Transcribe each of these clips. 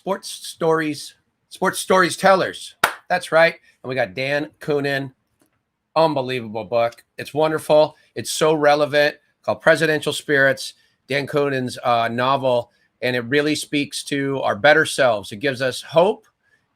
sports stories tellers. That's right. And we got Dan Coonan. Unbelievable book. It's wonderful. It's so relevant, called Presidential Spirits, Dan Coonan's novel. And it really speaks to our better selves. It gives us hope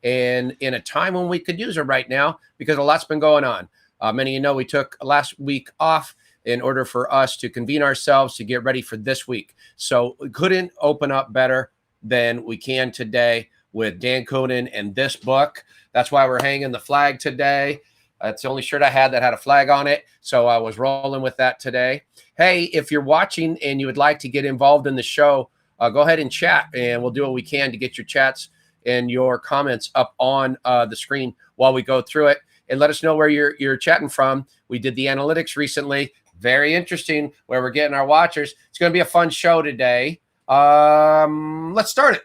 and in a time when we could use it right now because a lot's been going on. Many of you know we took last week off in order for us to convene ourselves to get ready for this week. So we couldn't open up better than we can today with Dan Coonan and this book. That's why we're hanging the flag today. It's the only shirt I had that had a flag on it. So I was rolling with that today. Hey, if you're watching and you would like to get involved in the show, go ahead and chat and we'll do what we can to get your chats and your comments up on the screen while we go through it. And let us know where you're chatting from. We did the analytics recently. Very interesting where we're getting our watchers. It's going to be a fun show today. Let's start it.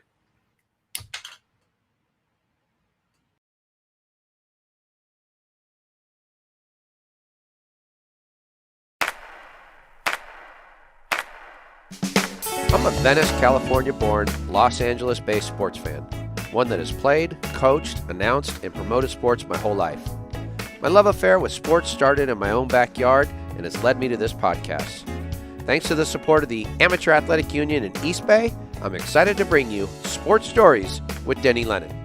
I'm a Venice, California-born, Los Angeles-based sports fan. One that has played, coached, announced, and promoted sports my whole life. My love affair with sports started in my own backyard and has led me to this podcast. Thanks to the support of the Amateur Athletic Union in East Bay, I'm excited to bring you Sports Stories with Denny Lennon.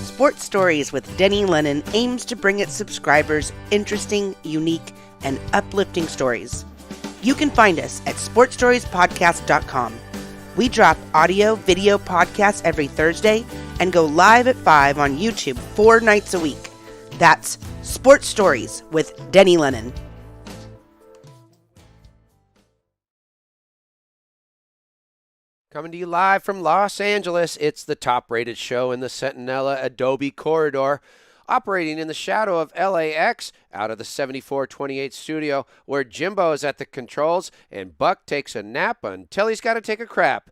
Sports Stories with Denny Lennon aims to bring its subscribers interesting, unique, and uplifting stories. You can find us at sportstoriespodcast.com. We drop audio, video podcasts every Thursday and go live at 5 on YouTube 4 nights a week. That's Sports Stories with Denny Lennon. Coming to you live from Los Angeles, it's the top-rated show in the Centinela Adobe Corridor, operating in the shadow of LAX out of the 7428 studio, where Jimbo is at the controls and Buck takes a nap until he's got to take a crap.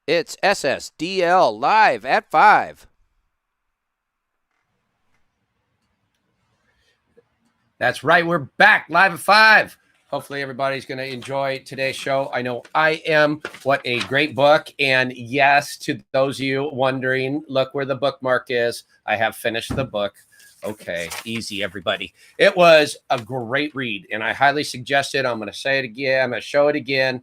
It's SSDL live at 5. That's right, we're back live at 5. Hopefully everybody's going to enjoy today's show. I know I am. What a great book. And yes, to those of you wondering, look where the bookmark is. I have finished the book. Okay, easy, everybody. It was a great read, and I highly suggest it. I'm going to say it again. I'm going to show it again,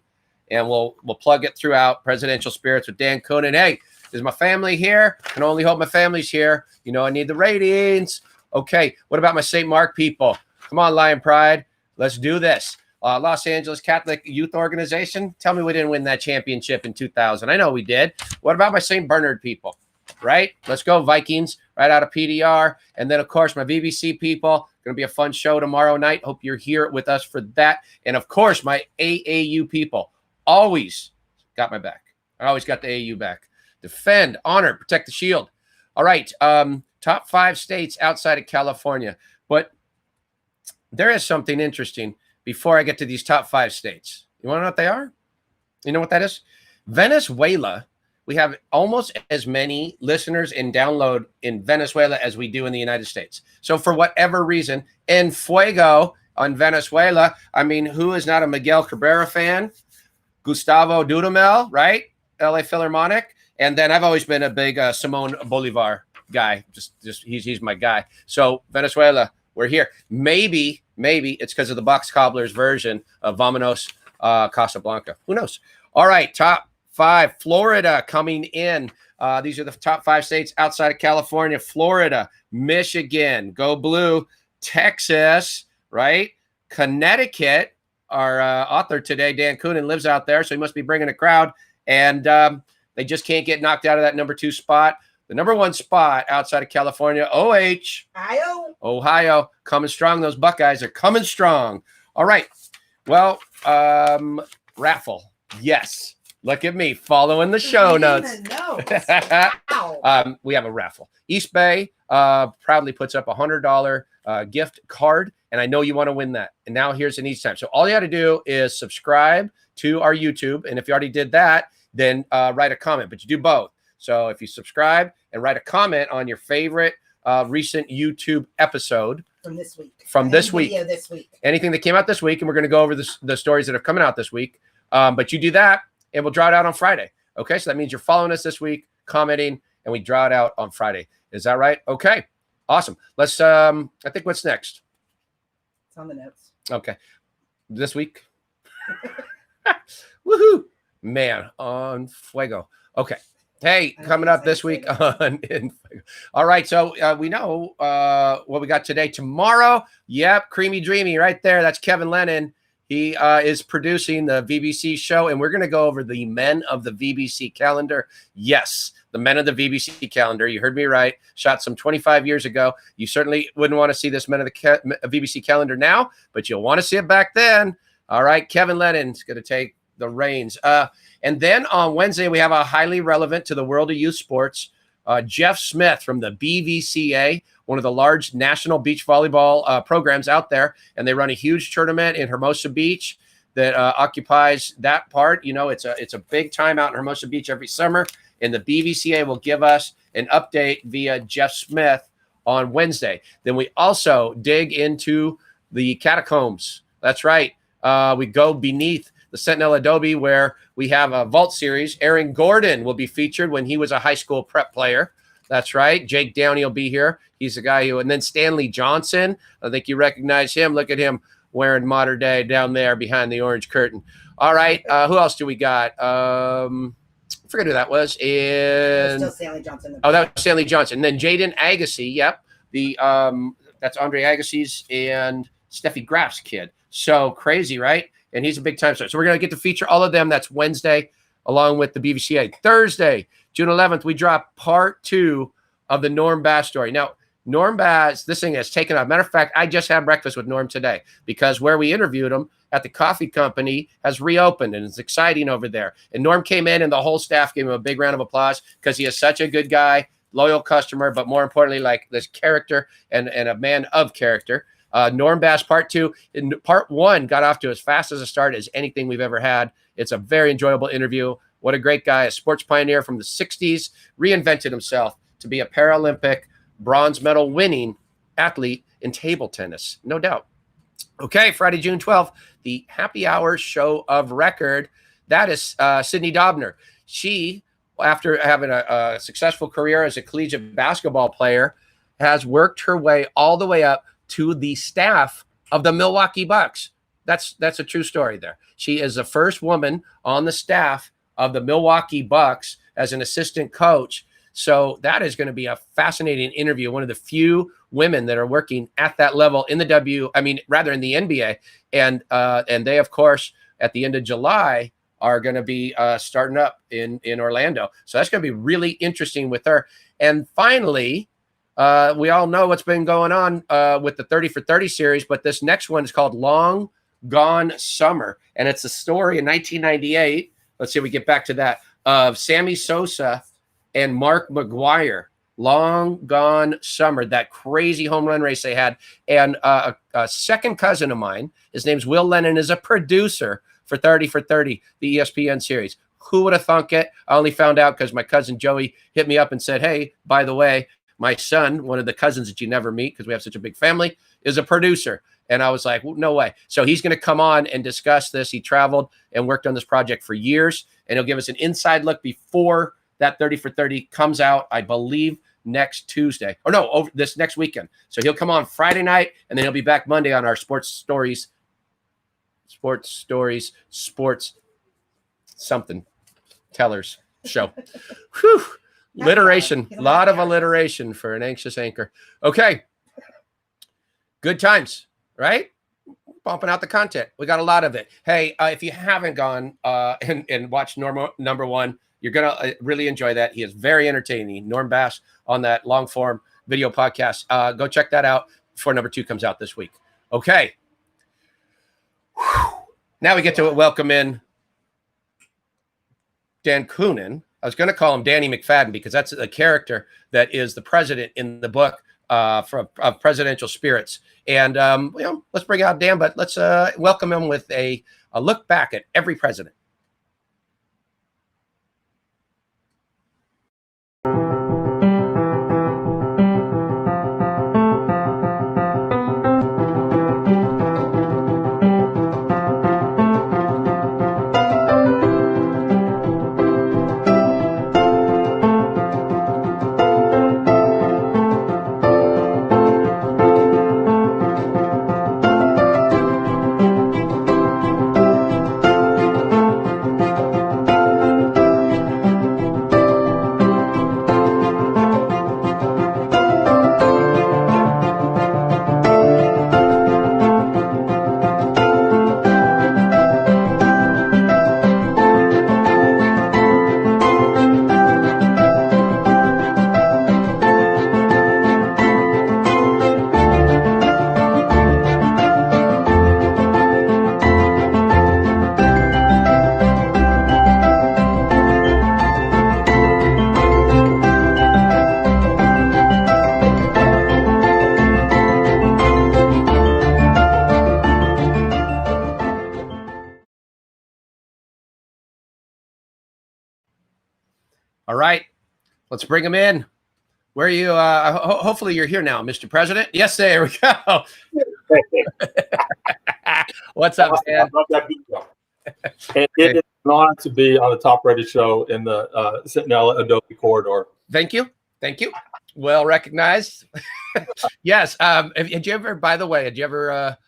and we'll plug it throughout. Presidential Spirits with Dan Coonan. Hey, is my family here? I can only hope my family's here. You know I need the ratings. Okay, what about my St. Mark people? Come on, Lion Pride. Let's do this. Los Angeles Catholic Youth Organization. Tell me we didn't win that championship in 2000. I know we did. What about my St. Bernard people? Right? Let's go, Vikings, right out of PDR. And then, of course, my VBC people. Going to be a fun show tomorrow night. Hope you're here with us for that. And, of course, my AAU people. Always got my back. I always got the AAU back. Defend, honor, protect the shield. All right. Top 5 states outside of California. But there is something interesting before I get to these top 5 states. You want to know what they are? You know what that is? Venezuela. We have almost as many listeners and download in Venezuela as we do in the United States. So for whatever reason, en fuego on Venezuela. I mean, who is not a Miguel Cabrera fan? Gustavo Dudamel, right? LA Philharmonic. And then I've always been a big Simon Bolivar guy. Just he's my guy. So Venezuela, we're here. Maybe it's because of the Box Cobbler's version of Vámonos Casablanca. Who knows? All right, top 5. Florida coming in. These are the top 5 states outside of California. Florida, Michigan, go blue. Texas, right? Connecticut. Our author today, Dan Coonan, lives out there, so he must be bringing a crowd. And they just can't get knocked out of that number 2 spot. The number 1 spot outside of California, Ohio, coming strong. Those Buckeyes are coming strong. All right. Well, raffle. Yes. Look at me following the show notes. We have a raffle. East Bay proudly puts up a $100 gift card, and I know you want to win that. And now here's an easy time. So all you got to do is subscribe to our YouTube, and if you already did that, then write a comment. But you do both. So if you subscribe and write a comment on your favorite recent YouTube episode, from this week. From this week. Video this week. Anything that came out this week, and we're going to go over the stories that are coming out this week. But you do that, and we'll draw it out on Friday. Okay, so that means you're following us this week, commenting, and we draw it out on Friday. Is that right? Okay, awesome. Let's. I think what's next? It's on the notes. Okay, this week. Woohoo, man, on fuego. Okay. Hey, coming up this week on all right, so we know what we got today. Tomorrow, yep, Creamy Dreamy right there. That's Kevin Lennon. He is producing the VBC show, and we're going to go over the men of the VBC calendar. Yes, the men of the VBC calendar. You heard me right. Shot some 25 years ago. You certainly wouldn't want to see this men of the VBC calendar now, but you'll want to see it back then. All right, Kevin Lennon's going to take the reins. And then on Wednesday, we have a highly relevant to the world of youth sports, Jeff Smith from the BVCA, one of the large national beach volleyball programs out there. And they run a huge tournament in Hermosa Beach that occupies that part. You know, it's a big time out in Hermosa Beach every summer. And the BVCA will give us an update via Jeff Smith on Wednesday. Then we also dig into the catacombs. That's right. We go beneath the Sentinel Adobe, where we have a vault series. Aaron Gordon will be featured when he was a high school prep player. That's right. Jake Downey will be here. He's the guy who, and then Stanley Johnson. I think you recognize him. Look at him wearing modern day down there behind the orange curtain. All right. Who else do we got? I forget who that was. And still Stanley Johnson. Oh, that was Stanley Johnson. And then Jaden Agassi. Yep. That's Andre Agassi's and Steffi Graf's kid. So crazy, right? And he's a big time star. So we're going to get to feature all of them. That's Wednesday, along with the BVCA. Thursday, June 11th, we drop part 2 of the Norm Bass story. Now, Norm Bass, this thing has taken off. Matter of fact, I just had breakfast with Norm today because where we interviewed him at the coffee company has reopened, and it's exciting over there. And Norm came in, and the whole staff gave him a big round of applause because he is such a good guy, loyal customer, but more importantly, like this character and a man of character. Norm Bass part 2. In part 1 got off to as fast as a start as anything we've ever had. It's a very enjoyable interview. What a great guy, a sports pioneer from the 60s, reinvented himself to be a Paralympic bronze medal winning athlete in table tennis, no doubt. Okay, Friday, June 12th, the happy hour show of record. That is Sidney Dobner. She, after having a successful career as a collegiate basketball player, has worked her way all the way up to the staff of the Milwaukee Bucks. That's a true story there. She is the first woman on the staff of the Milwaukee Bucks as an assistant coach. So that is going to be a fascinating interview. One of the few women that are working at that level in the in the NBA. And they, of course, at the end of July are going to be starting up in Orlando. So that's going to be really interesting with her. And finally, we all know what's been going on with the 30 for 30 series, but this next one is called Long Gone Summer. And it's a story in 1998. Let's see if we get back to that, of Sammy Sosa and Mark McGuire. Long Gone Summer, that crazy home run race they had. And a second cousin of mine, his name's Will Lennon, is a producer for 30 for 30, the ESPN series. Who would have thunk it? I only found out because my cousin Joey hit me up and said, hey, by the way, my son, one of the cousins that you never meet because we have such a big family, is a producer. And I was like, well, no way. So he's going to come on and discuss this. He traveled and worked on this project for years, and he'll give us an inside look before that 30 for 30 comes out, I believe, next Tuesday. Or no, over this next weekend. So he'll come on Friday night, and then he'll be back Monday on our sports something tellers show. Whew. Alliteration, a lot of alliteration for an anxious anchor. Okay. Good times, right? Bumping out the content. We got a lot of it. Hey, if you haven't gone and watched number 1, you're going to really enjoy that. He is very entertaining. Norm Bass on that long form video podcast. Go check that out before number 2 comes out this week. Okay. Whew. Now we get to welcome in Dan Coonan. I was going to call him Danny McFadden because that's the character that is the president in the book of Presidential Spirits. And, let's bring out Dan, but let's welcome him with a look back at every president. All right, let's bring him in. Where are you? Hopefully you're here now, Mr. President. Yes, there we go. What's up, Dan? It is an honor to be on the top rated show in the Centinela Adobe corridor. Thank you. Thank you. Well recognized. Yes. Had you ever, by the way,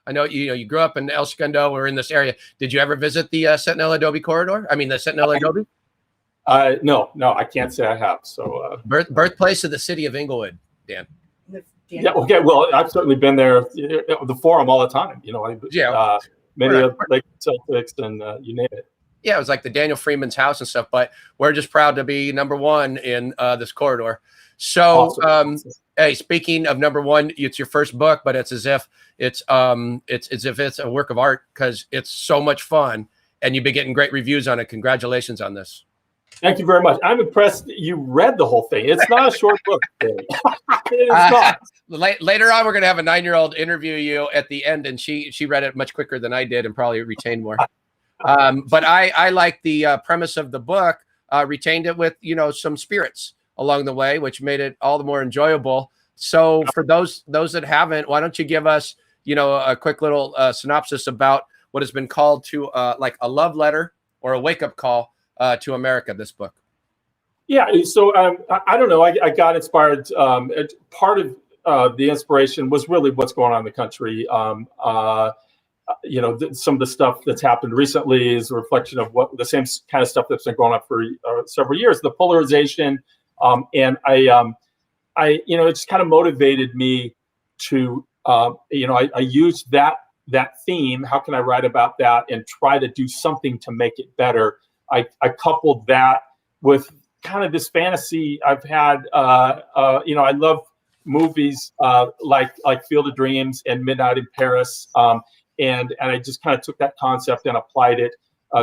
I know you grew up in El Segundo or in this area. Did you ever visit the Centinela Adobe corridor? I mean, the Centinela Adobe? No, I can't say I have. So birthplace of the city of Inglewood, Dan. Yeah. Okay. Well, I've certainly been there. The forum all the time. Many of like Celtics and you name it. Yeah, it was like the Daniel Freeman's house and stuff. But we're just proud to be number one in this corridor. So, awesome. Hey, speaking of number one, it's your first book, but it's as if it's a work of art because it's so much fun, and you've been getting great reviews on it. Congratulations on this. Thank you very much. I'm impressed that you read the whole thing. It's not a short book. It is not. Later on, we're going to have a 9-year-old interview you at the end, and she read it much quicker than I did and probably retained more. But I like the premise of the book, retained it with, some spirits along the way, which made it all the more enjoyable. So for those that haven't, why don't you give us, a quick little synopsis about what has been called to like a love letter or a wake-up call to America, this book? Yeah, so I don't know. I got inspired. Part of the inspiration was really what's going on in the country. Some of the stuff that's happened recently is a reflection of what the same kind of stuff that's been going on for several years. The polarization, and I it just kind of motivated me to, I used that theme. How can I write about that and try to do something to make it better? I coupled that with kind of this fantasy I've had. I love movies like Field of Dreams and Midnight in Paris, and I just kind of took that concept and applied it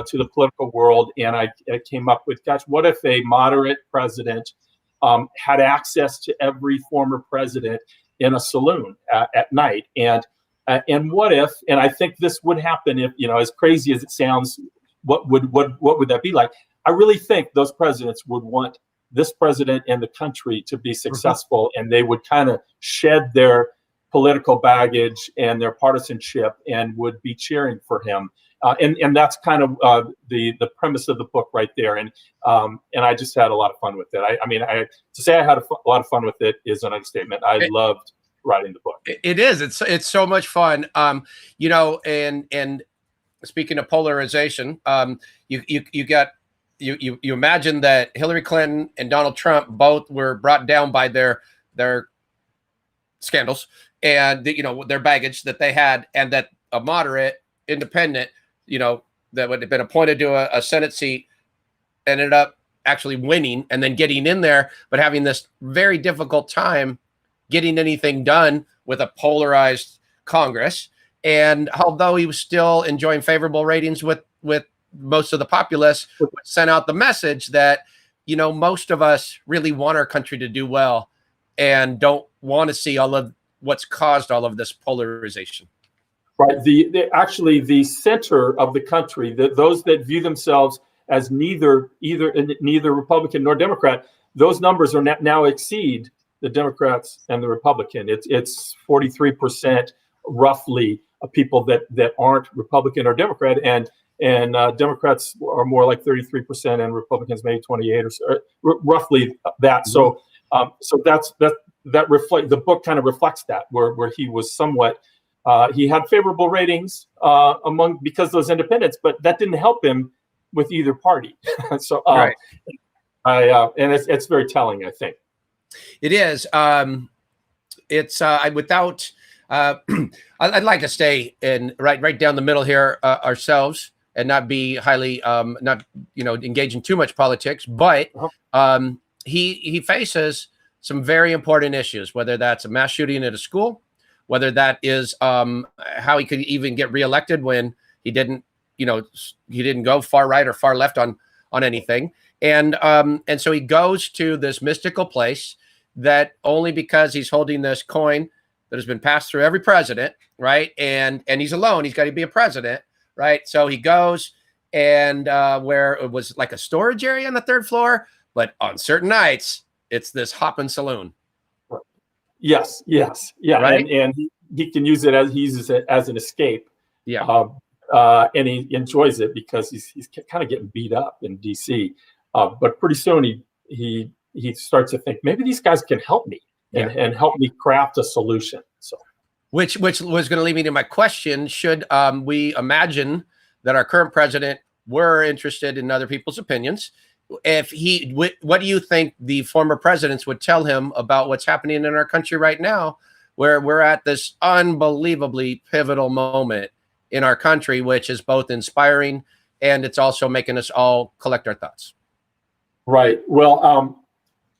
to the political world. And I came up with, gosh, what if a moderate president had access to every former president in a saloon at night? And what if? And I think this would happen if, as crazy as it sounds. What would that be like? I really think those presidents would want this president and the country to be successful, and they would kind of shed their political baggage and their partisanship and would be cheering for him. And that's kind of the premise of the book right there. And I just had a lot of fun with it. To say I had a lot of fun with it is an understatement. I loved writing the book. It is. It's so much fun. And speaking of polarization, you imagine that Hillary Clinton and Donald Trump both were brought down by their scandals and their baggage that they had, and that a moderate independent, that would have been appointed to a Senate seat, ended up actually winning and then getting in there, but having this very difficult time getting anything done with a polarized Congress. And although he was still enjoying favorable ratings with most of the populace, sent out the message that, most of us really want our country to do well and don't want to see all of what's caused all of this polarization. Right. Actually, the center of the country, those that view themselves as neither Republican nor Democrat, those numbers are now exceed the Democrats and the Republican. It's 43% roughly of people that aren't Republican or Democrat, and Democrats are more like 33%, and Republicans maybe 28 or so, roughly that. So that reflect the book kind of reflects that, where he was somewhat he had favorable ratings because those independents, but that didn't help him with either party. So right. And it's very telling, I think. It is. I'd like to stay in right down the middle here ourselves and not be highly engage in too much politics. But he faces some very important issues, whether that's a mass shooting at a school, whether that is how he could even get reelected when he didn't go far right or far left on anything. And so he goes to this mystical place that only because he's holding this coin that has been passed through every president, right? And he's alone. He's got to be a president, right? So he goes and where it was like a storage area on the third floor, but on certain nights, it's this hopping saloon. Yes, yeah, right? and he can use it he uses it as an escape. Yeah, and he enjoys it because he's kind of getting beat up in DC. But pretty soon he starts to think maybe these guys can help me and help me craft a solution. So, which was going to lead me to my question: should we imagine that our current president were interested in other people's opinions? If what do you think the former presidents would tell him about what's happening in our country right now, where we're at this unbelievably pivotal moment in our country, which is both inspiring and it's also making us all collect our thoughts? Right. Well,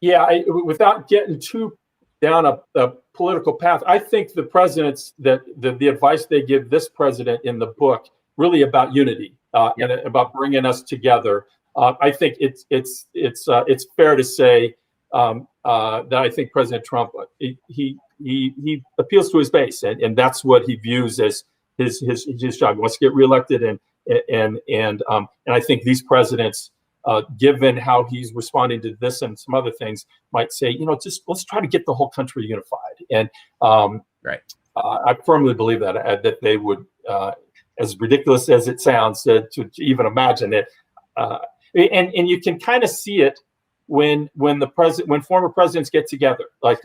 without getting too down a political path, I think the presidents the advice they give this president in the book really about unity and about bringing us together. I think it's fair to say that I think President Trump he appeals to his base, and that's what he views as his job. He wants to get reelected, and I think these presidents, given how he's responding to this and some other things, might say, just let's try to get the whole country unified. And I firmly believe that they would, as ridiculous as it sounds to even imagine it. And you can kind of see it when former presidents get together, like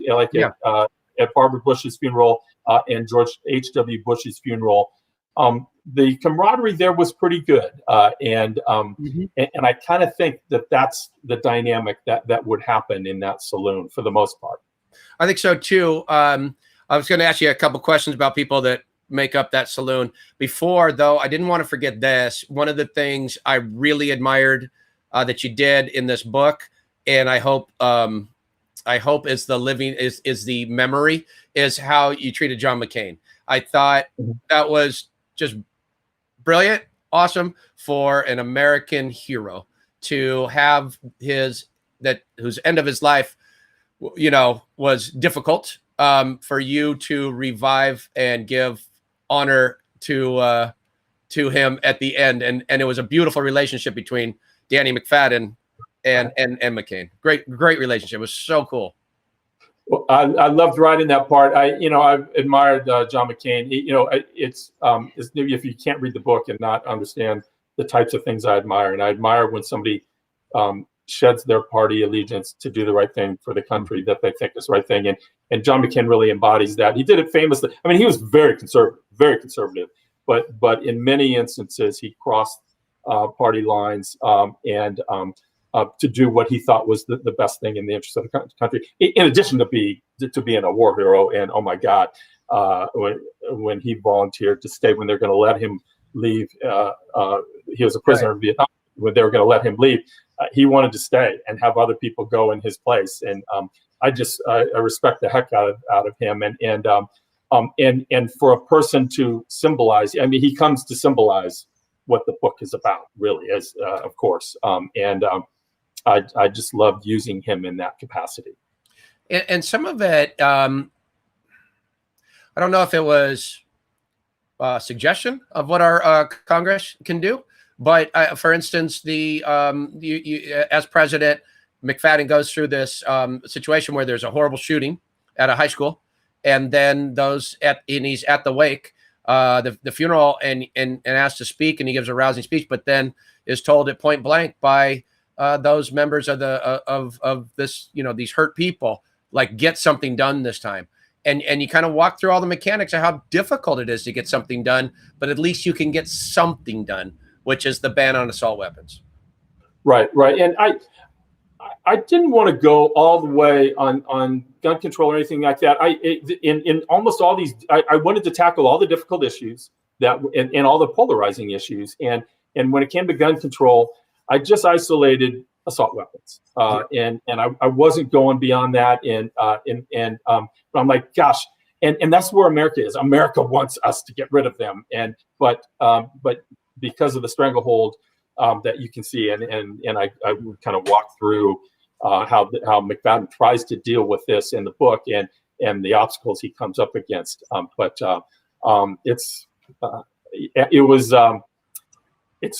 at Barbara Bush's funeral and George H.W. Bush's funeral. The camaraderie there was pretty good, and I kind of think that's the dynamic that would happen in that saloon for the most part. I think so too. I was going to ask you a couple questions about people that make up that saloon. Before, though, I didn't want to forget this. One of the things I really admired that you did in this book, and I hope is the memory, is how you treated John McCain. I thought that was just brilliant, awesome for an American hero to have whose end of his life, was difficult, for you to revive and give honor to him at the end. And it was a beautiful relationship between Danny McFadden and McCain. Great relationship. It was so cool. Well, I loved writing that part. I've admired John McCain. It's if you can't read the book and not understand the types of things I admire, and I admire when somebody sheds their party allegiance to do the right thing for the country that they think is the right thing. And John McCain really embodies that. He did it famously. I mean, he was very conservative, but in many instances he crossed party lines to do what he thought was the best thing in the interest of the country. In addition to being a war hero, and oh my God, when he volunteered to stay when they're going to let him leave, he was a prisoner in Vietnam. When they were going to let him leave, he wanted to stay and have other people go in his place. And I respect the heck out of him. And for a person to symbolize, I mean, he comes to symbolize what the book is about, really, as of course. I just loved using him in that capacity. And some of it, I don't know if it was a suggestion of what our Congress can do, but for instance, as president, McFadden goes through this situation where there's a horrible shooting at a high school, and then he's at the wake, the funeral, and asked to speak, and he gives a rousing speech, but then is told at point blank by those members of this, these hurt people, like, get something done this time. And you kind of walk through all the mechanics of how difficult it is to get something done, but at least you can get something done, which is the ban on assault weapons. Right. And I didn't want to go all the way on gun control or anything like that. In almost all these, I wanted to tackle all the difficult issues and all the polarizing issues. And when it came to gun control, I just isolated assault weapons, and I wasn't going beyond that. But I'm like, gosh, and that's where America is. America wants us to get rid of them, but because of the stranglehold that you can see, and I kind of walk through how McFadden tries to deal with this in the book and the obstacles he comes up against. It's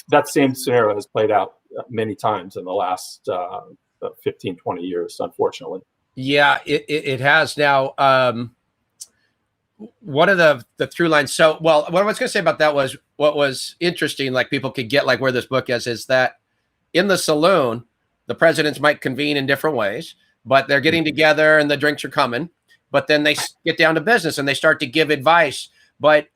that same scenario has played out many times in the last 15, 20 years, unfortunately. Yeah, it has now. One of the through lines. So, well, what I was going to say about that was what was interesting, like people could get like where this book is that in the saloon, the presidents might convene in different ways, but they're getting together and the drinks are coming, but then they get down to business and they start to give advice. But,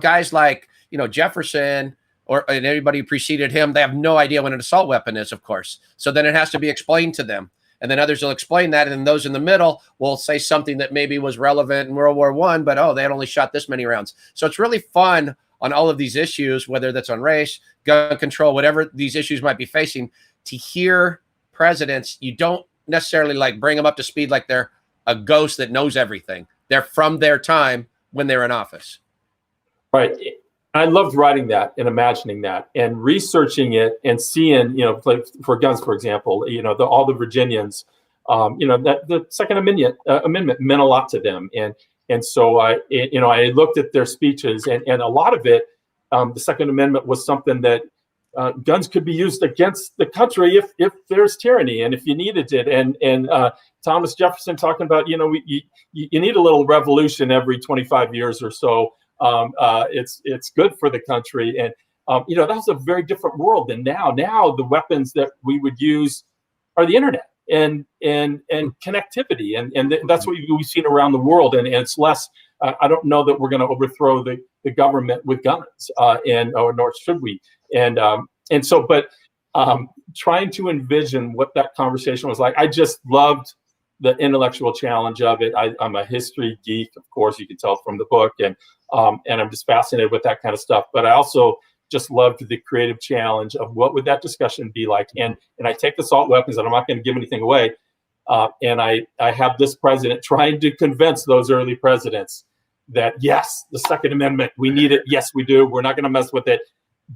guys like, Jefferson and everybody who preceded him, they have no idea what an assault weapon is, of course. So then it has to be explained to them. And then others will explain that. And then those in the middle will say something that maybe was relevant in World War I, but, they had only shot this many rounds. So it's really fun on all of these issues, whether that's on race, gun control, whatever these issues might be facing, to hear presidents. You don't necessarily like bring them up to speed like they're a ghost that knows everything. They're from their time when they're in office. Right. I loved writing that and imagining that and researching it and seeing, like for guns, for example, all the Virginians, that the Second Amendment meant a lot to them. And so I looked at their speeches and a lot of it, the Second Amendment was something that guns could be used against the country if there's tyranny and if you needed it. And Thomas Jefferson talking about, you need a little revolution every 25 years or so. It's good for the country. And, that was a very different world than now. Now the weapons that we would use are the internet and connectivity. And that's what we've seen around the world. And it's less, I don't know that we're going to overthrow the government with guns nor should we. But trying to envision what that conversation was like, I just loved the intellectual challenge of it. I'm a history geek, of course, you can tell from the book, and I'm just fascinated with that kind of stuff. But I also just loved the creative challenge of what would that discussion be like. And I take assault weapons, and I'm not going to give anything away. And I have this president trying to convince those early presidents that yes, the Second Amendment, we need it. Yes, we do. We're not going to mess with it.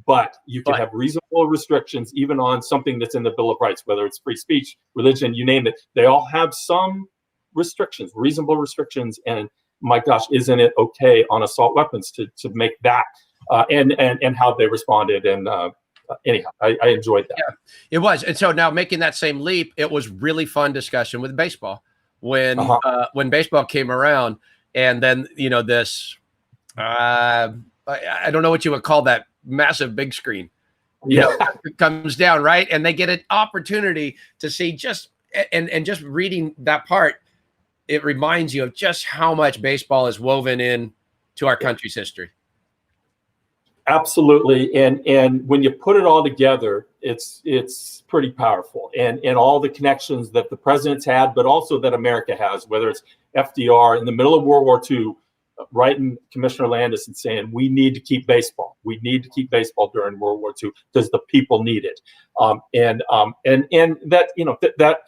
But you can have reasonable restrictions even on something that's in the Bill of Rights, whether it's free speech, religion, you name it. They all have some restrictions, reasonable restrictions. And my gosh, isn't it okay on assault weapons to make that and how they responded? And anyhow, I enjoyed that. Yeah, it was. And so now making that same leap, it was really fun discussion with baseball when baseball came around. And then, this, I don't know what you would call that, massive big screen, comes down, right? And they get an opportunity to see just just reading that part, it reminds you of just how much baseball is woven in to our country's history. Absolutely. And when you put it all together, it's pretty powerful. And all the connections that the presidents had, but also that America has, whether it's FDR in the middle of World War II, writing Commissioner Landis and saying, we need to keep baseball. We need to keep baseball during World War II because the people need it. And that,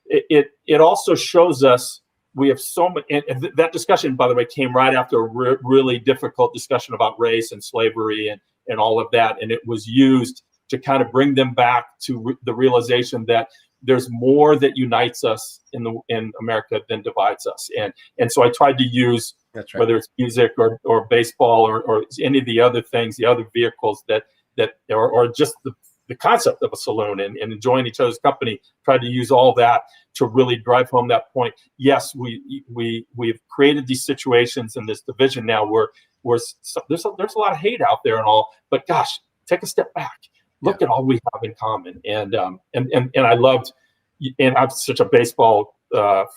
it also shows us we have so much, and that discussion, by the way, came right after a really difficult discussion about race and slavery and all of that. And it was used to kind of bring them back to the realization that there's more that unites us in America than divides us. And so I tried to use, that's right, whether it's music or baseball or any of the other things, the other vehicles that or just the concept of a saloon and enjoying each other's company, tried to use all that to really drive home that point. Yes, we've created these situations and this division now where there's a lot of hate out there and all, but gosh, take a step back. Look at all we have in common. And I loved, and I'm such a baseball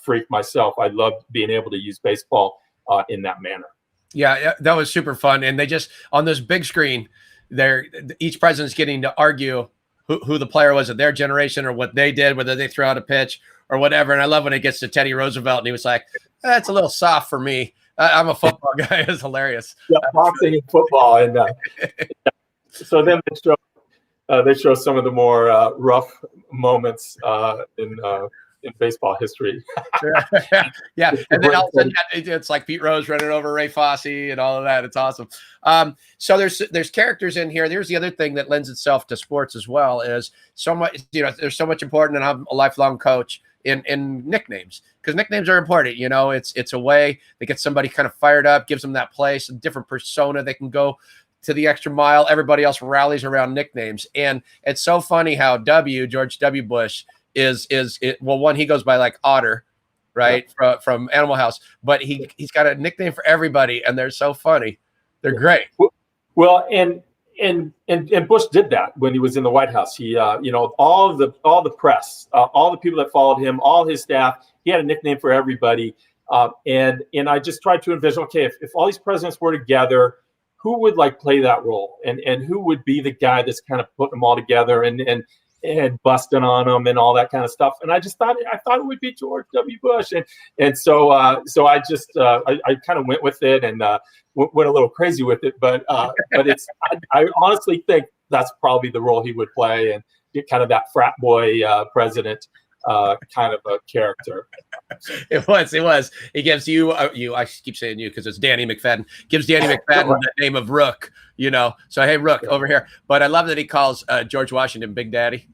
freak myself. I loved being able to use baseball in that manner. Yeah, that was super fun. And they just, on this big screen, each president's getting to argue who the player was of their generation or what they did, whether they threw out a pitch or whatever. And I love when it gets to Teddy Roosevelt and he was like, that's a little soft for me. I'm a football guy. It's hilarious. Yeah, boxing and football. And so then they show some of the more rough moments in baseball history. Yeah. And then all of a sudden, it's like Pete Rose running over Ray Fosse and all of that. It's awesome. So there's characters in here. There's the other thing that lends itself to sports as well is so much, there's so much important, and I'm a lifelong coach in nicknames, because nicknames are important. It's a way to get somebody kind of fired up, gives them that place, a different persona. They can go to the extra mile. Everybody else rallies around nicknames. And it's so funny how George W. Bush is it, well, one, he goes by like Otter, right, from Animal House, but he's got a nickname for everybody, and they're so funny. They're great. Well, and Bush did that when he was in the White House. He, all the press, all the people that followed him, all his staff, he had a nickname for everybody. And I just tried to envision, okay, if all these presidents were together, who would like play that role, and who would be the guy that's kind of putting them all together and busting on them and all that kind of stuff. And I just thought it would be George W. Bush, and so I just I kind of went with it and went a little crazy with it, but it's I honestly think that's probably the role he would play, and get kind of that frat boy president kind of a character. It was. He gives you. I keep saying you because it's Danny McFadden. Gives Danny McFadden the name of Rook. So hey, Rook, over here. But I love that he calls George Washington Big Daddy.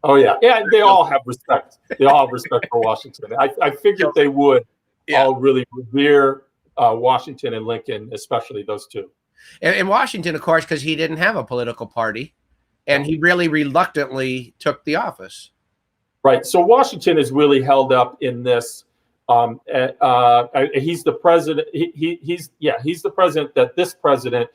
Oh yeah. They all have respect. They all have respect for Washington. I figured they would all really revere Washington and Lincoln, especially those two. And Washington, of course, because he didn't have a political party, and he really reluctantly took the office. Right. So Washington is really held up in this. He's the president. He's the president that this president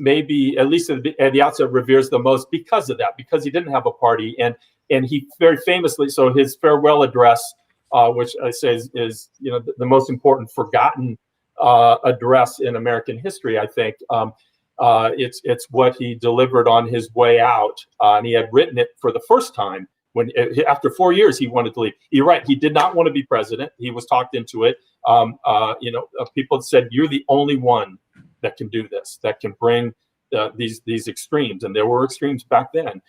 maybe at least at the outset reveres the most because of that, because he didn't have a party, and he very famously, so his farewell address, which I say is the most important forgotten address in American history, I think. It's what he delivered on his way out, and he had written it for the first time. When after 4 years, he wanted to leave. You're right. He did not want to be president. He was talked into it. People said, "You're the only one that can do this, that can bring these extremes," and there were extremes back then,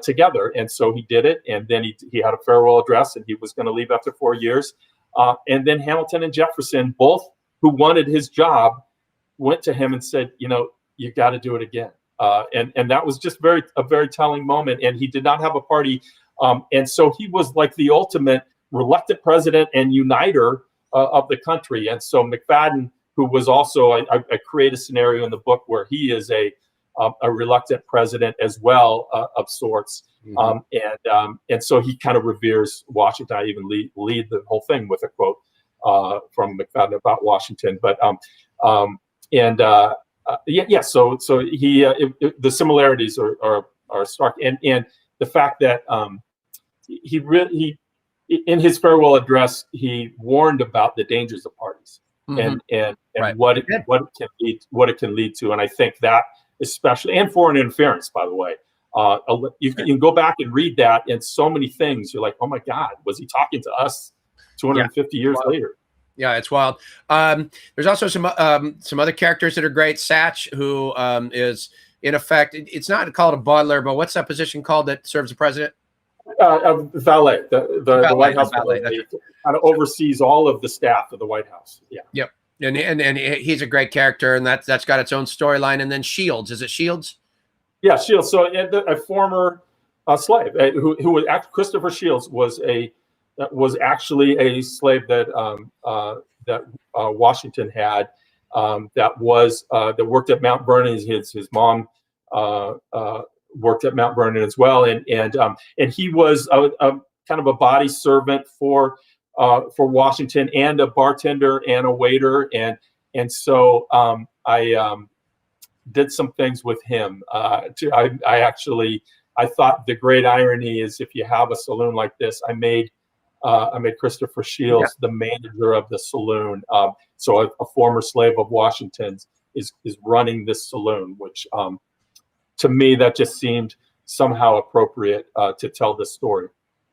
together. And so he did it. And then he had a farewell address, and he was going to leave after 4 years. And then Hamilton and Jefferson, both who wanted his job, went to him and said, "You got to do it again." And that was just a very telling moment. And he did not have a party. And so he was like the ultimate reluctant president and uniter of the country. And so McFadden, who was also, I create a scenario in the book where he is a reluctant president as well, of sorts. Mm-hmm. And so he kind of reveres Washington. I even lead the whole thing with a quote from McFadden about Washington. But So he the similarities are stark, and the fact that he in his farewell address he warned about the dangers of parties, mm-hmm. and right. what it can lead to, and I think that especially, and foreign interference, by the way. You can go back and read that, and so many things you're like, oh my God, was he talking to us 250 years later? Yeah, it's wild. There's also some other characters that are great. Satch, who is in effect, it's not called a butler, but what's that position called that serves the president? Valet. The White House valet kind of oversees all of the staff of the White House. Yeah. Yep. And he's a great character, and that's got its own storyline. And then Shields, is it Shields? Yeah, Shields. So a former slave who was Christopher Shields was actually a slave that Washington had, that worked at Mount Vernon. His mom worked at Mount Vernon as well, and he was a kind of a body servant for Washington, and a bartender and a waiter, and so I did some things with him. I thought the great irony is, if you have a saloon like this, I made Christopher Shields the manager of the saloon. So a former slave of Washington's is running this saloon, which to me, that just seemed somehow appropriate to tell this story.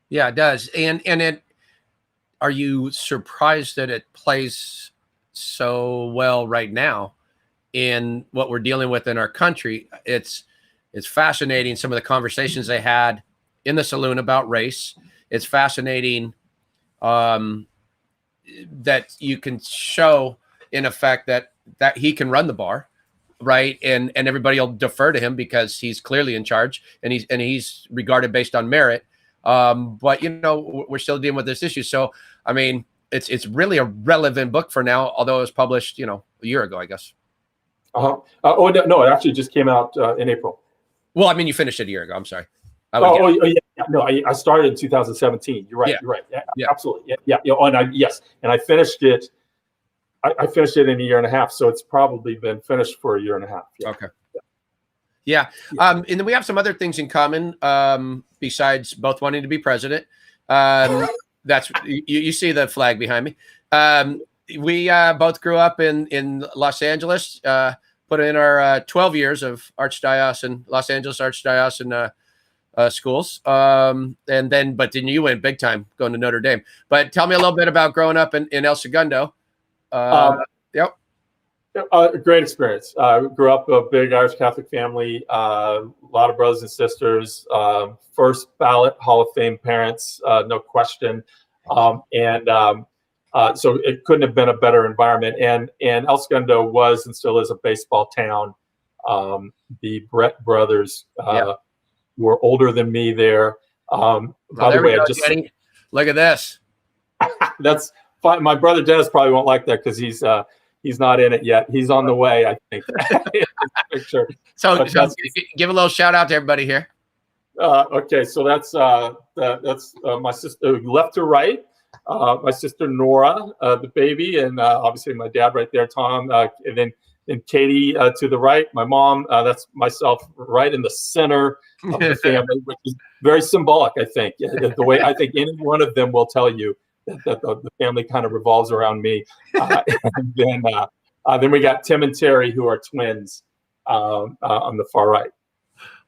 Yeah, it does. And are you surprised that it plays so well right now in what we're dealing with in our country? It's fascinating, some of the conversations they had in the saloon about race. It's fascinating that you can show, in effect, that he can run the bar, right? And everybody will defer to him because he's clearly in charge, and he's regarded based on merit. But we're still dealing with this issue. So I mean, it's really a relevant book for now, although it was published, a year ago, I guess. Oh no, it actually just came out in April. Well, I mean, you finished it a year ago. I'm sorry. Yeah. no, I started in 2017. You're right. Yeah. You're right. Yeah, Yeah. absolutely. Yeah. And I finished it. I finished it in a year and a half, so it's probably been finished for a year and a half. Yeah. Okay. Yeah. And then we have some other things in common besides both wanting to be president. That's you see the flag behind me. We both grew up in Los Angeles. Put in our 12 years of Archdiocesan, Los Angeles Archdiocesan schools. But then you went big time going to Notre Dame. But tell me a little bit about growing up in El Segundo. Yep. Great experience. Grew up a big Irish Catholic family, a lot of brothers and sisters, first ballot Hall of Fame parents, no question. So it couldn't have been a better environment. And El Segundo was and still is a baseball town. The Brett brothers were older than me there. By the way, Denny. Look at this. That's fine. My brother Dennis probably won't like that because he's not in it yet. He's on the way, I think. Picture. So give a little shout out to everybody here. Okay, so that's my sister, left to right. My sister Nora, the baby, and obviously my dad right there, Tom, and then Katie to the right. My mom, that's myself, right in the center of the family, which is very symbolic. I think the way I think any one of them will tell you that the family kind of revolves around me. And then we got Tim and Terry, who are twins, on the far right.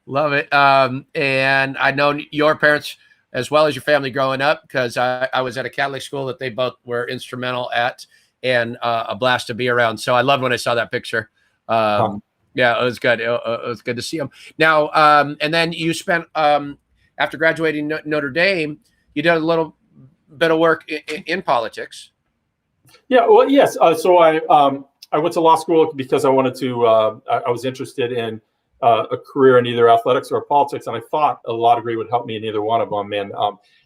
Love it. And I know your parents as well as your family growing up, because I was at a Catholic school that they both were instrumental at, and a blast to be around. So I loved when I saw that picture. Yeah, it was good. It was good to see them. Now, and then you spent, after graduating Notre Dame, you did a little bit of work in politics. Yeah, well, yes. So I went to law school because I wanted to, I was interested in a career in either athletics or politics, and I thought a law degree would help me in either one of them. And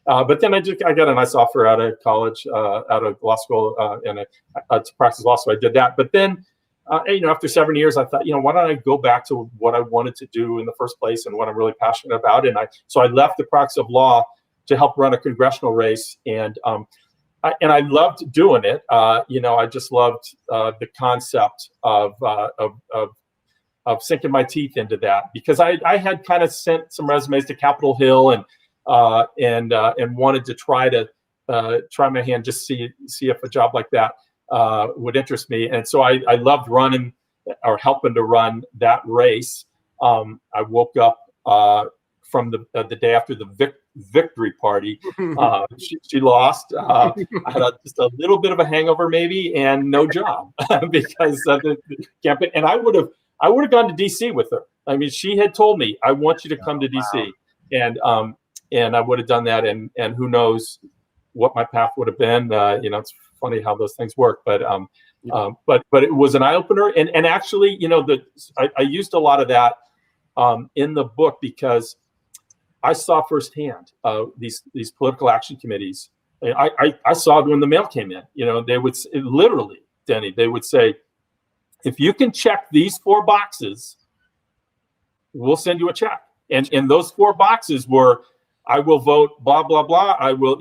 but then I got a nice offer out of college, out of law school, and to practice law, so I did that. But then, after 7 years, I thought, why don't I go back to what I wanted to do in the first place and what I'm really passionate about? And so I left the practice of law to help run a congressional race, and I loved doing it. I just loved the concept of sinking my teeth into that, because I had kind of sent some resumes to Capitol Hill and wanted to try my hand, just see if a job like that would interest me. And so I loved running or helping to run that race. I woke up from the day after the victory party. She lost. I had just a little bit of a hangover maybe, and no job because the campaign. And I would have gone to DC with her. I mean, she had told me, I want you to come to DC. Wow. And I would have done that. And who knows what my path would have been. It's funny how those things work, but it was an eye opener. And actually, I used a lot of that in the book, because I saw firsthand these political action committees. I saw when the mail came in, they would literally, Denny, they would say, if you can check these 4 boxes, we'll send you a check. And those 4 boxes were, I will vote, blah, blah, blah. I will,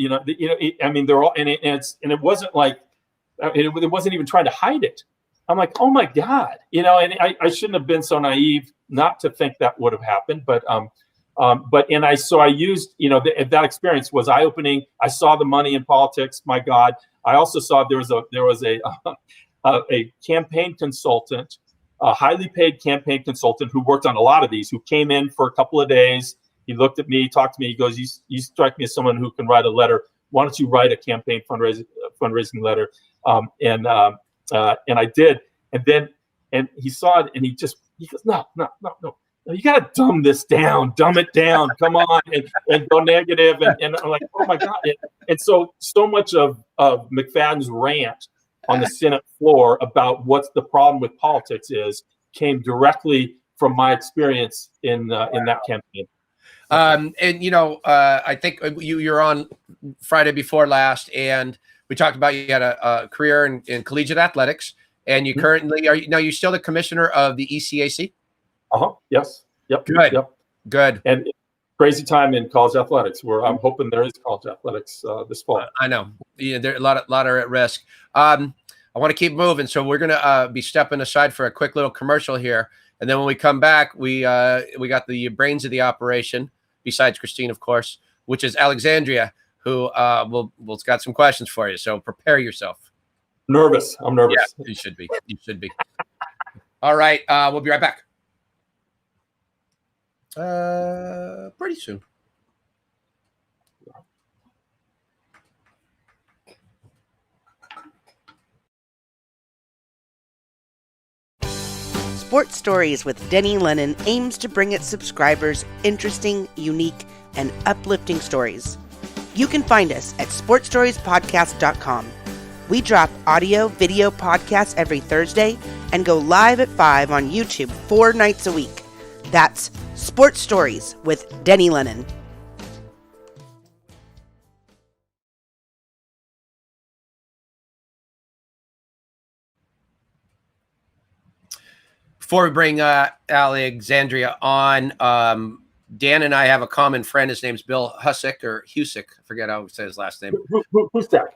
I mean, they're all, and it wasn't like, it wasn't even trying to hide it. I'm like, oh my God, and I shouldn't have been so naive not to think that would have happened. But I used, that experience was eye opening. I saw the money in politics. My God. I also saw there was a campaign consultant, a highly paid campaign consultant who worked on a lot of these, who came in for a couple of days. He looked at me, talked to me. He goes, you strike me as someone who can write a letter. Why don't you write a campaign fundraising letter? And I did. And he saw it, and he goes, no. You got to dumb it down. Come on, and go negative. And I'm like, oh my God. And so much of McFadden's rant on the Senate floor about what's the problem with politics came directly from my experience in that campaign. I think you're on Friday before last, and we talked about you had a career in collegiate athletics, and you currently you're still the commissioner of the ECAC. Yes. Yep. Good. Yep. Good. And crazy time in college athletics. Where I'm hoping there is college athletics this fall. I know. Yeah, there a lot are at risk. I want to keep moving, so we're gonna be stepping aside for a quick little commercial here, and then when we come back, we got the brains of the operation, besides Christine, of course, which is Alexandria, who will got some questions for you. So prepare yourself. Nervous. I'm nervous. Yeah, you should be. You should be. All right, we'll be right back. Pretty soon. Sports Stories with Denny Lennon aims to bring its subscribers interesting, unique, and uplifting stories. You can find us at sportstoriespodcast.com. We drop audio, video podcasts every Thursday and go live at 5 on YouTube 4 nights a week. That's Sports Stories with Denny Lennon. Before we bring Alexandria on, Dan and I have a common friend. His name's Bill Husick or Husick. I forget how to say his last name. Who's that?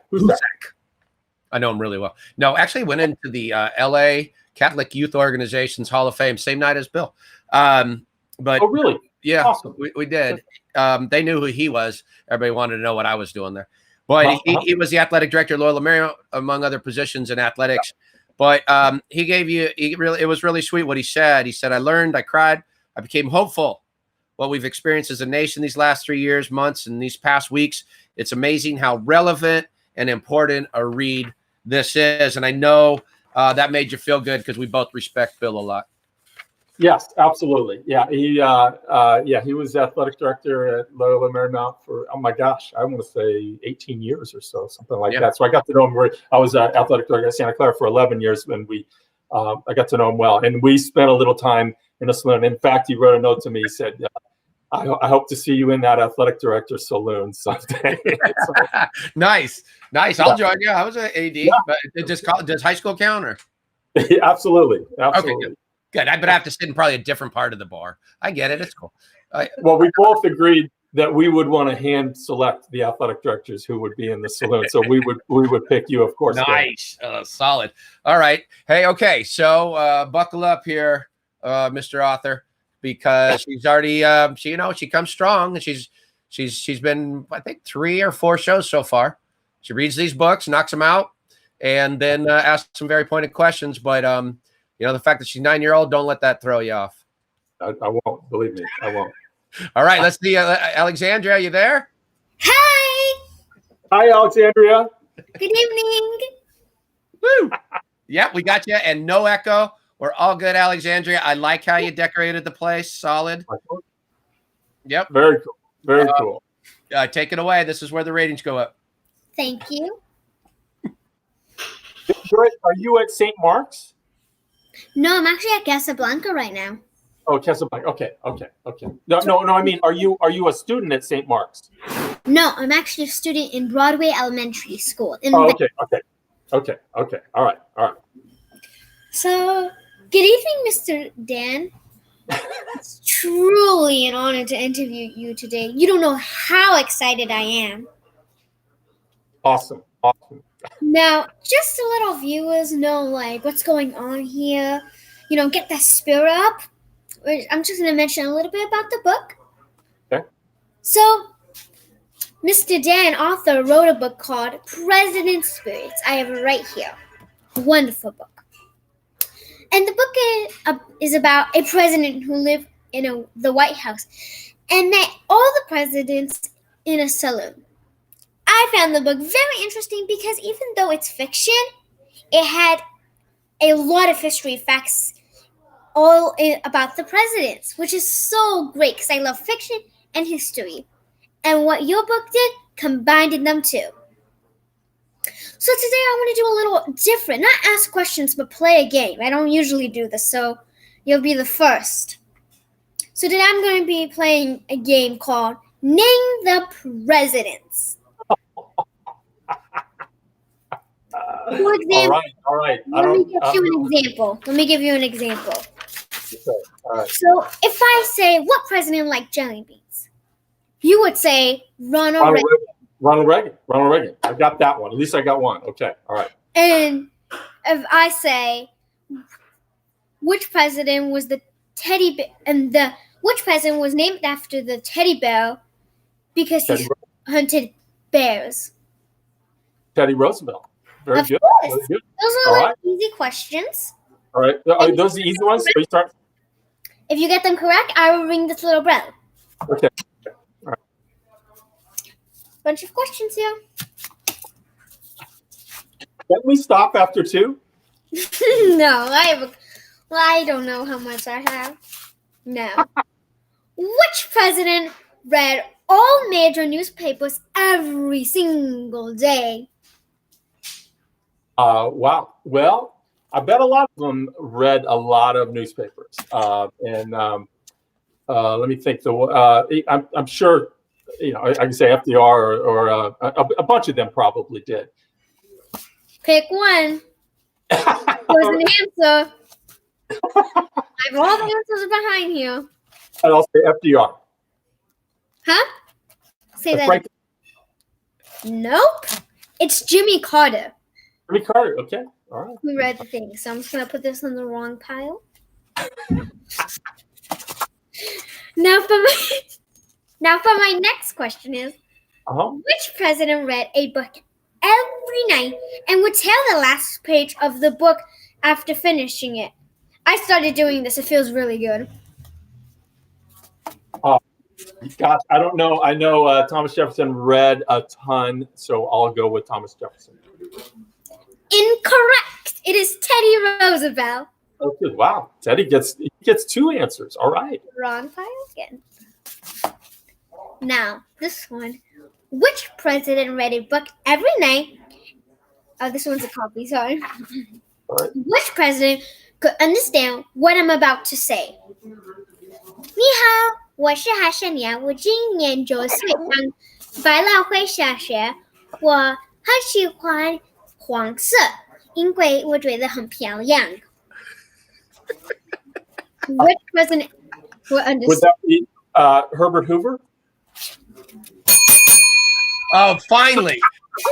I know him really well. No, actually went into the LA Catholic Youth Organization's Hall of Fame same night as Bill. But oh, really? Yeah, awesome. we did. They knew who he was. Everybody wanted to know what I was doing there. But he was the athletic director at Loyola Marymount, among other positions in athletics. But it was really sweet what he said. He said, I learned, I cried, I became hopeful. What we've experienced as a nation these last 3 years, months, and these past weeks, it's amazing how relevant and important a read this is. And I know that made you feel good because we both respect Bill a lot. Yes, absolutely. Yeah, he was athletic director at Loyola Marymount for, oh my gosh, I want to say 18 years or so, something like that. So I got to know him. I was athletic director at Santa Clara for 11 years, and I got to know him well. And we spent a little time in a saloon. In fact, he wrote a note to me. He said, I hope to see you in that athletic director saloon someday. Nice. I'll join you. I was an AD, but does high school count? Or? Absolutely. Okay, good. But I have to sit in probably a different part of the bar. I get it. It's cool. Well, we both agreed that we would want to hand select the athletic directors who would be in the saloon. So we would pick you, of course. Nice. Solid. All right. Hey, okay. So buckle up here, Mr. Author, because she's already she comes strong, and she's been, I think, 3 or 4 shows so far. She reads these books, knocks them out, and then asks some very pointed questions. But the fact that she's 9-year-old, don't let that throw you off. I won't. Believe me, I won't. All right, let's see. Alexandria, are you there? Hi, Alexandria. Good evening. Woo! Yeah, we got you, and no echo. We're all good, Alexandria. I like how you decorated the place. Solid. Yep. Very cool. Very cool. Take it away. This is where the ratings go up. Thank you. Are you at St. Mark's? No, I'm actually at Casablanca right now. Oh, Casablanca. Okay. No. I mean, are you a student at St. Mark's? No, I'm actually a student in Broadway Elementary School. Okay. All right. So, good evening, Mr. Dan. It's truly an honor to interview you today. You don't know how excited I am. Awesome. Now, just to let our viewers know, what's going on here, get that spirit up. I'm just going to mention a little bit about the book. Okay. So, Mr. Dan, author, wrote a book called President's Spirits. I have it right here. A wonderful book. And the book is about a president who lived in the White House and met all the presidents in a saloon. I found the book very interesting because even though it's fiction, it had a lot of history facts about the presidents, which is so great because I love fiction and history. And what your book did, combined in them too. So today I want to do a little different, not ask questions, but play a game. I don't usually do this, so you'll be the first. So today I'm going to be playing a game called Name the Presidents. For example, all right. Let me give you an example. All right. So if I say, what president liked jelly beans? You would say Ronald Ronald Reagan. Reagan. Ronald Reagan. Ronald Reagan. I got that one. At least I got one. Okay. All right. And if I say which president was the teddy bear, and which president was named after the teddy bear because he Teddy, hunted bears. Teddy Roosevelt. Very Of good. course. Very good. Those All are right. like easy questions. All right. Are those the easy ones? Are you start? If you get them correct, I will ring this little bell. Okay. Bunch of questions here. Can we stop after 2? No, I don't know how much I have. No. Which president read all major newspapers every single day? Wow. Well, I bet a lot of them read a lot of newspapers. Let me think. I'm sure, I can say FDR or a bunch of them probably did. Pick one. There's an answer. I have all the answers behind here. And I'll say FDR. Huh? Say that. Frank Nope. It's Jimmy Carter Jimmy Carter. Okay. All right. who read the thing. So I'm just gonna put this in the wrong pile. Now for my next question is, which president read a book every night and would tell the last page of the book after finishing it? I started doing this. It feels really good. Gosh, I don't know. I know Thomas Jefferson read a ton, so I'll go with Thomas Jefferson. Incorrect. It is Teddy Roosevelt. Oh, good. Wow. Teddy gets 2 answers. All right. Wrong pile again. Now, this one. Which president read a book every night? Oh, this one's a copy, sorry. All right. Which president could understand what I'm about to say? 你好，我是韩胜年，我今年9岁，上百老汇小学。我很喜欢黄色，因为我觉得很漂亮。Which president would understand? Would that be Herbert Hoover? Oh, finally.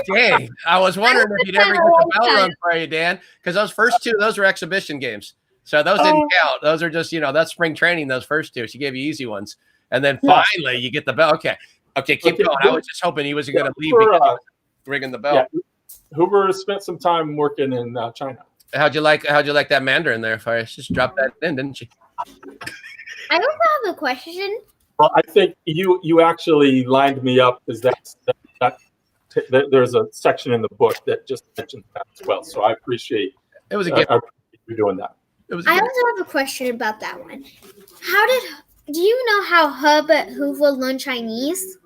Dang. I was wondering if you'd ever get the bell rung for you, Dan, because those first 2, those were exhibition games. So those didn't count. Those are just, that's spring training, those first 2. She gave you easy ones. And then finally you get the bell. Okay, keep going. I was just hoping he wasn't going to leave because he was ringing the bell. Yeah. Hoover spent some time working in China. How'd you like that Mandarin there, Fire? Just dropped that in, didn't she? I also have a question. Well, I think you actually lined me up because there's a section in the book that just mentions that as well. So I appreciate It was a gift. I appreciate you doing that. It was. I also have a question about that one. Do you know how Herbert Hoover learned Chinese?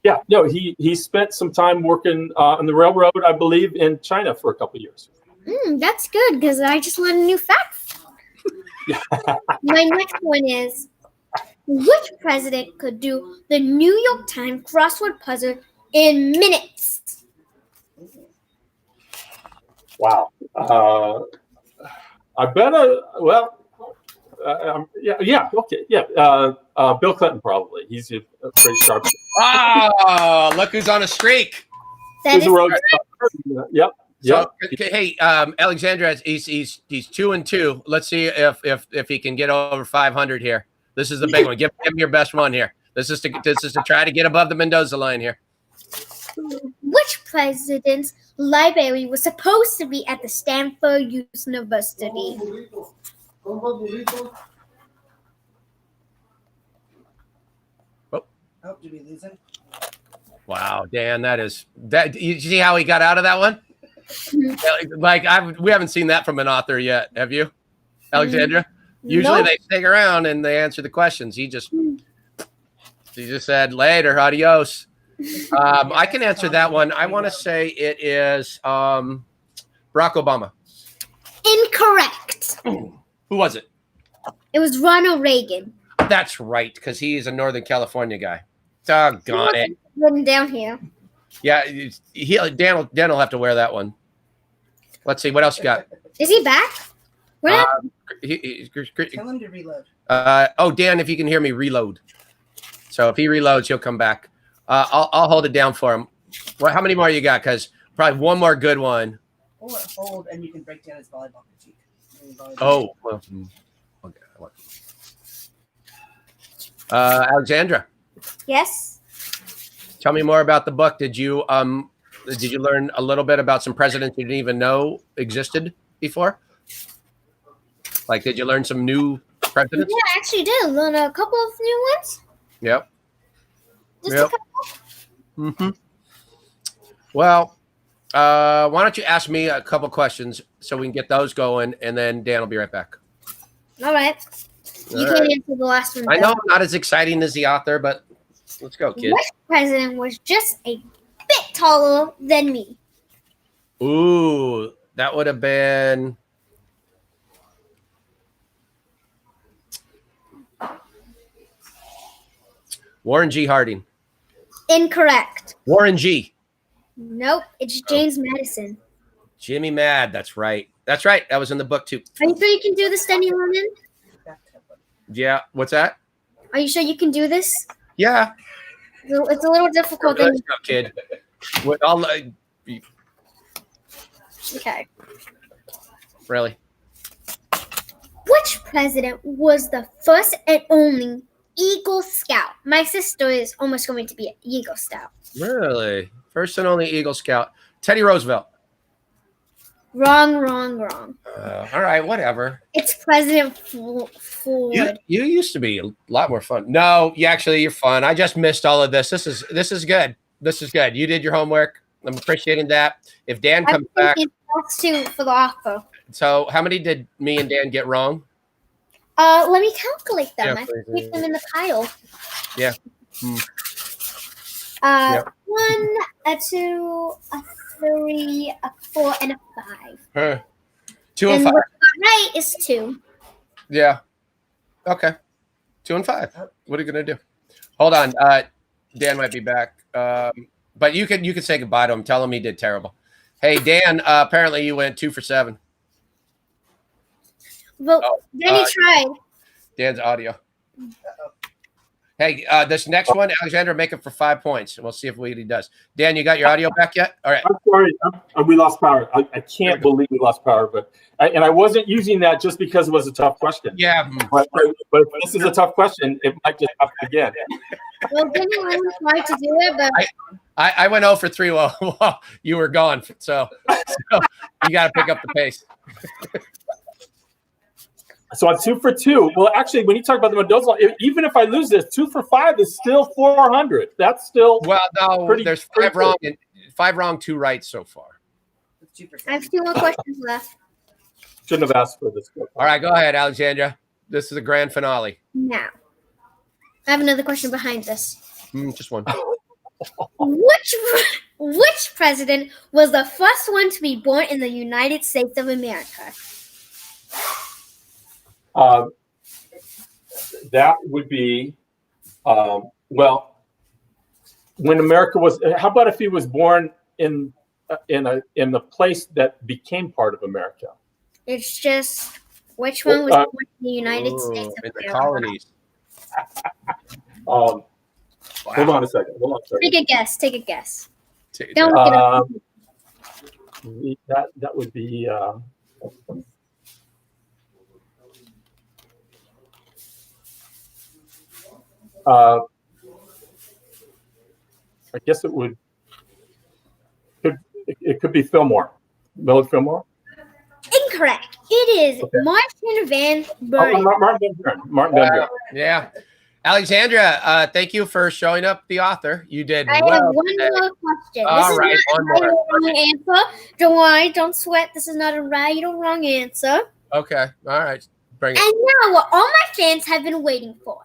Yeah, no, he spent some time working on the railroad, I believe, in China for a couple of years. That's good because I just learned a new fact. My next one is, which president could do the New York Times crossword puzzle in minutes? Wow. I bet. Okay. Bill Clinton probably. He's a pretty sharp. Oh, look who's on a streak. That is correct. Yep. So, hey, Alexandria, he's 2-2. Let's see if he can get over 500 here. This is the big one. Give him your best one here. This is to try to get above the Mendoza line here. Which president's library was supposed to be at the Stanford University? Oh, did we lose him? Wow, Dan, that. You see how he got out of that one? We haven't seen that from an author yet. Have you, Alexandria? Usually they stick around and they answer the questions. He just said later, adios. I can answer that one. I want to say it is Barack Obama. Incorrect. Who was it? It was Ronald Reagan. That's right, because he's a Northern California guy. Doggone it. Written down here. Yeah, Dan will have to wear that one. Let's see, what else you got? Is he back? What Tell him to reload. Dan, if you can hear me, reload. So if he reloads, he'll come back. I'll hold it down for him. Well, how many more you got? Because probably one more good one. Or hold, and you can break down his volleyball critique. Oh, well, okay. Alexandra, Yes. tell me more about the book. Did you learn a little bit about some presidents you didn't even know existed before? Like, did you learn some new presidents? Yeah, I actually did learn a couple of new ones. Yep. Just Yep. a couple. Mm-hmm. Well, why don't you ask me a couple questions so we can get those going, and then Dan will be right back. All right. You All can right. answer the last one. I know though. I'm not as exciting as the author, but let's go, kids. Which president was just a bit taller than me? Ooh, that would have been Warren G. Harding. Incorrect. Warren G. Nope, it's James Madison. Jimmy Mad. That's right. That's right. That was in the book too. Are you sure you can do this, Denny Lennon? Yeah. What's that? Are you sure you can do this? Yeah. It's a little difficult. Let's go, kid. What? Okay. Really? Which president was the first and only Eagle Scout? My sister is almost going to be an Eagle Scout. Really? First and only Eagle Scout. Teddy Roosevelt. Wrong. All right. Whatever. It's President Ford. You used to be a lot more fun. No, you're fun. I just missed all of this. This is good. This is good. You did your homework. I'm appreciating that. If Dan comes back, That's two for the author. so how many did me and Dan get wrong? Let me calculate them. Yeah, I please. can keep them in the pile. Yeah. 1, a 2, a 3, a 4, and a 5. Huh. 2 and 5. What's not right is 2. Yeah. Okay. 2 and 5. What are you gonna do? Hold on. Dan might be back. But you can say goodbye to him. Tell him he did terrible. Hey, Dan. Apparently you went 2 for 7. Well, Denny tried. Dan's audio. Hey, this next one, Alexandra, make it for 5 points, and we'll see if he does. Dan, you got your audio back yet? All right. I'm sorry, we lost power. I can't believe we lost power, but I wasn't using that just because it was a tough question. Yeah. But if this is a tough question, it might just happen again. Well, Denny Lennon tried to do it, but I went 0 for 3 while you were gone, so you got to pick up the pace. So I'm 2 for 2. Well, actually, when you talk about the Mendoza, even if I lose this, 2 for 5 is still 400. That's still There's 5 wrong and 5 wrong, 2 right so far. I have 2 more questions left. Shouldn't have asked for this. All right, go ahead, Alexandra. This is the grand finale. Now, I have another question behind this. Just one. Which president was the first one to be born in the United States of America? That would be, well, when America was. How about if he was born in the place that became part of America? It's just which one was born in the United States of In the America? colonies. Hold on a second. Take a guess. Take a guess. Take- Don't look it up. That would be. I guess it would. It could be Fillmore, Millard Fillmore. Incorrect. It is Okay. Martin Van Oh, Buren. Martin Van Buren. Yeah. Alexandra, thank you for showing up the author. You did I have well one today. more question. All This is right, not one a right more. or wrong answer. Don't worry. Don't sweat. This is not a right or wrong answer. Okay. All right. Bring it. And now what all my fans have been waiting for.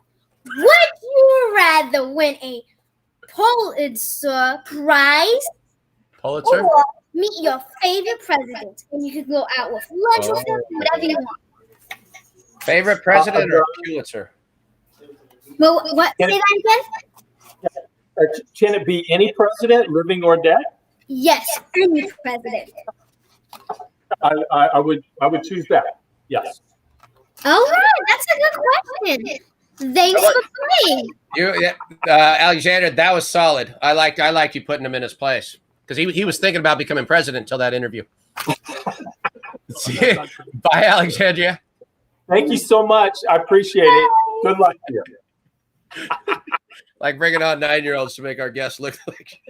Would you rather win a Pulitzer Prize Pulitzer? or meet your favorite president? And you could go out with lunch with them, whatever you want. Favorite president or Pulitzer? Well, what? Say that again? Can it be any president, living or dead? Yes, any president. I would choose that. Yes. All right, that's a good question. Thanks for playing. Alexandra, that was solid. I like you putting him in his place because he was thinking about becoming president until that interview. Bye, Alexandria. Thank you so much. I appreciate it. Good luck to you. Like bringing on 9-year-olds to make our guests look like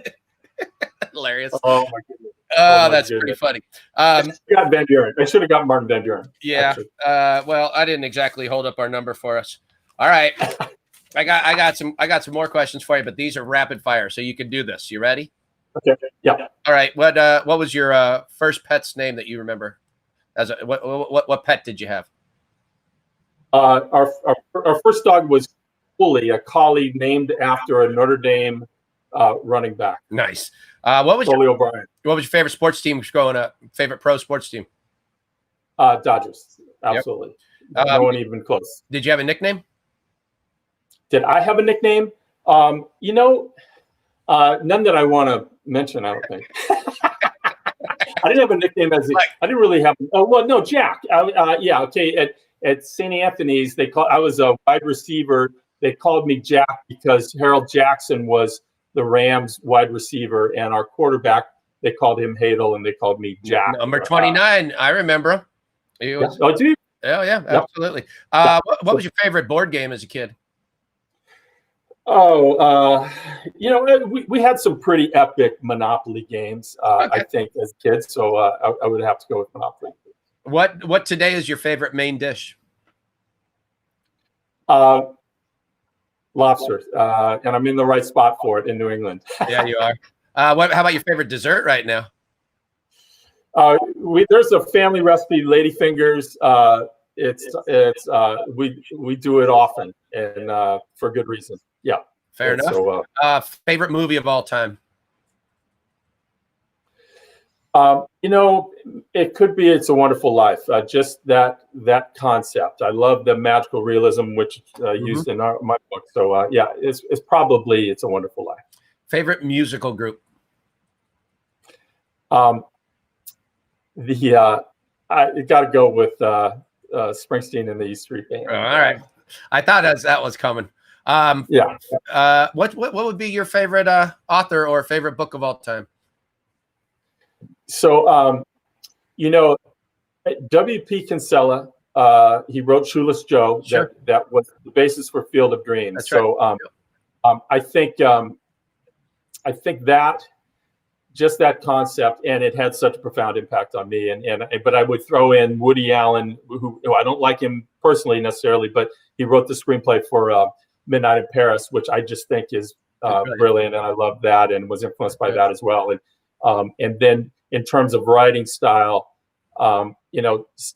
hilarious. Oh my goodness. Oh, that's pretty funny. I got Van Buren. I should have got Martin Van Buren. Yeah. Well, I didn't exactly hold up our number for us. All right. I got some more questions for you, but these are rapid fire, so you can do this. You ready? Okay. Yeah. All right. What was your first pet's name that you remember? What pet did you have? Our first dog was Fully, a collie named after a Notre Dame running back. Nice. What was O'Brien? What was your favorite sports team growing up? Favorite pro sports team? Dodgers. Absolutely. Yep. No one even close. Did you have a nickname? Did I have a nickname? None that I want to mention, I don't think. I didn't have a nickname I didn't really have. Oh, well, no, Jack. Yeah, okay. At St. Anthony's, I was a wide receiver. They called me Jack because Harold Jackson was the Rams wide receiver, and our quarterback, they called him Hadel, and they called me Jack. Number 29. I remember him. Oh, do you? Oh, yeah, absolutely. What was your favorite board game as a kid? Oh, we had some pretty epic Monopoly games, I think, as kids. So I would have to go with Monopoly. What today is your favorite main dish? Lobster, and I'm in the right spot for it in New England. Yeah, you are. How about your favorite dessert right now? There's a family recipe, ladyfingers. We do it often and for good reason. Yeah, fair enough. So, favorite movie of all time? It could be It's a Wonderful Life. Just that concept. I love the magical realism which used in my book. So yeah, it's probably It's a Wonderful Life. Favorite musical group? I got to go with Springsteen and the E Street Band. All right, I thought that was coming. Yeah. What would be your favorite author or favorite book of all time? So, W.P. Kinsella, he wrote Shoeless Joe. Sure. That was the basis for Field of Dreams. That's so, right. I think that just that concept, and it had such a profound impact on me. But I would throw in Woody Allen, who I don't like him personally necessarily, but he wrote the screenplay for Midnight in Paris, which I just think is brilliant, and I love that, and was influenced by that as well. And then in terms of writing style,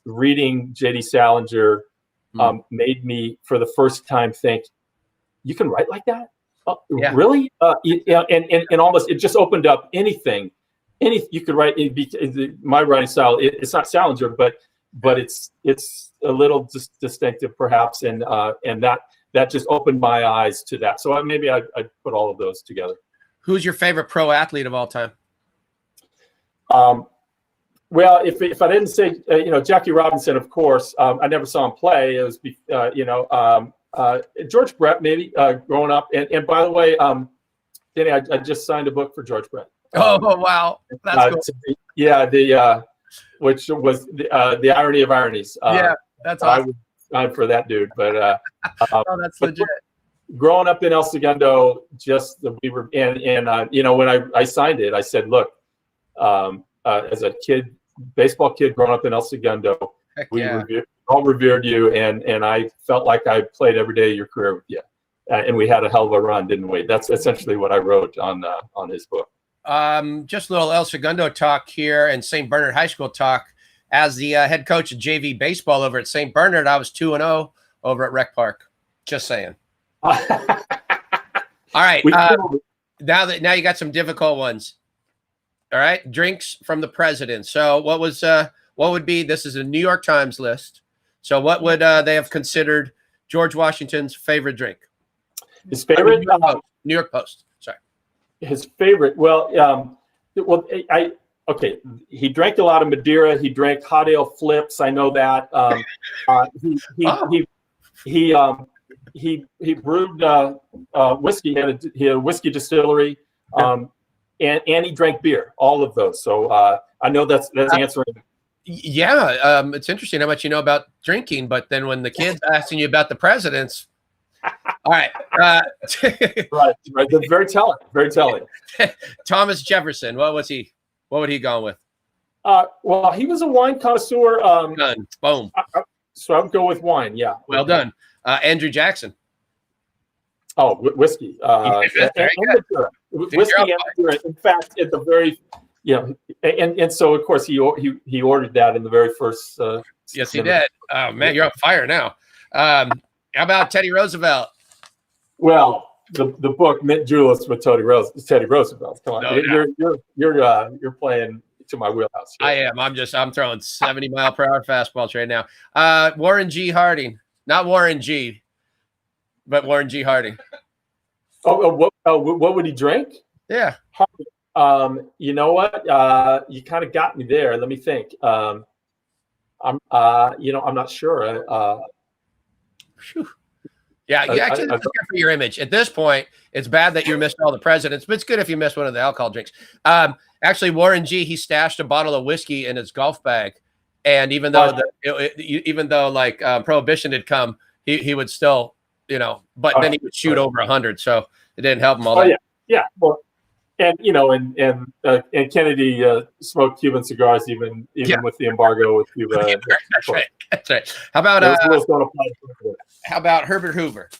reading J.D. Salinger made me for the first time think, you can write like that? Yeah. Really? And almost it just opened up anything you could write. My writing style, it's not Salinger, but it's a little distinctive perhaps, and that just opened my eyes to that. So maybe I'd put all of those together. Who's your favorite pro athlete of all time? Well, if I didn't say, Jackie Robinson, of course. I never saw him play. It was, George Brett, maybe growing up. And by the way, Denny, I just signed a book for George Brett. Oh, wow. That's cool. Yeah, which was the irony of ironies. Yeah, that's awesome. I was signed for that dude, but that's legit. Growing up in El Segundo, when I signed it, I said, look, as a kid, baseball kid growing up in El Segundo, all revered you, and I felt like I played every day of your career with you, and we had a hell of a run, didn't we? That's essentially what I wrote on his book. Just a little El Segundo talk here and St. Bernard High School talk. As the head coach of JV baseball over at St. Bernard, I was 2-0 over at Rec Park. Just saying. All right. Now you got some difficult ones. All right. Drinks from the president. So what would be, this is a New York Times list. So what would they have considered George Washington's favorite drink? His favorite? New York Post. Sorry. His favorite. Okay. He drank a lot of Madeira. He drank hot ale flips. I know that. he brewed whiskey. He had a whiskey distillery, and he drank beer. All of those. So I know that's answering. Yeah, it's interesting how much you know about drinking, but then when the kid's asking you about the presidents, all right. Right. That's very telling. Very telling. Thomas Jefferson. What would he gone with? Well, he was a wine connoisseur. Done. Boom. So I would go with wine. Yeah. Well done. Andrew Jackson. Oh, whiskey. Very and whiskey and beer. In fact, at the very, and so of course he ordered that in the very first. Yes, he did. Oh man, you're on fire now. How about Teddy Roosevelt? Well, the book Mint Juleps with Teddy Roosevelt. Come on, you're playing to my wheelhouse. Here. I am. I'm throwing 70-mile-per-hour fastballs right now. Warren G. Harding, not Warren G, but Warren G. Harding. What would he drink? Yeah. You know what? You kind of got me there. Let me think. I'm not sure. Yeah, you actually look for your image. At this point, it's bad that you missed all the presidents, but it's good if you missed one of the alcohol drinks. Actually, Warren G. He stashed a bottle of whiskey in his golf bag, and even though Prohibition had come, he would still, but then he would shoot over 100, so it didn't help him all that. Yeah. Well, and and Kennedy smoked Cuban cigars even with the embargo with Cuba. That's right. How about Herbert Hoover?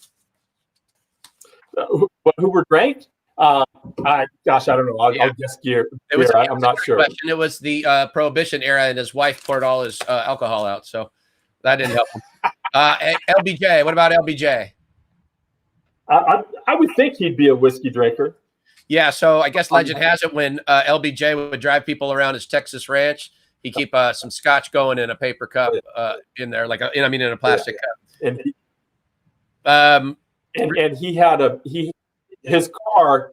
What Hoover drank? I don't know. I'll guess beer. I'm not sure. Question. It was the Prohibition era, and his wife poured all his alcohol out, so that didn't help him. LBJ. What about LBJ? I would think he'd be a whiskey drinker. Yeah, so I guess legend has it when LBJ would drive people around his Texas ranch, he'd keep some scotch going in a paper cup in there, in a plastic cup. And he had his car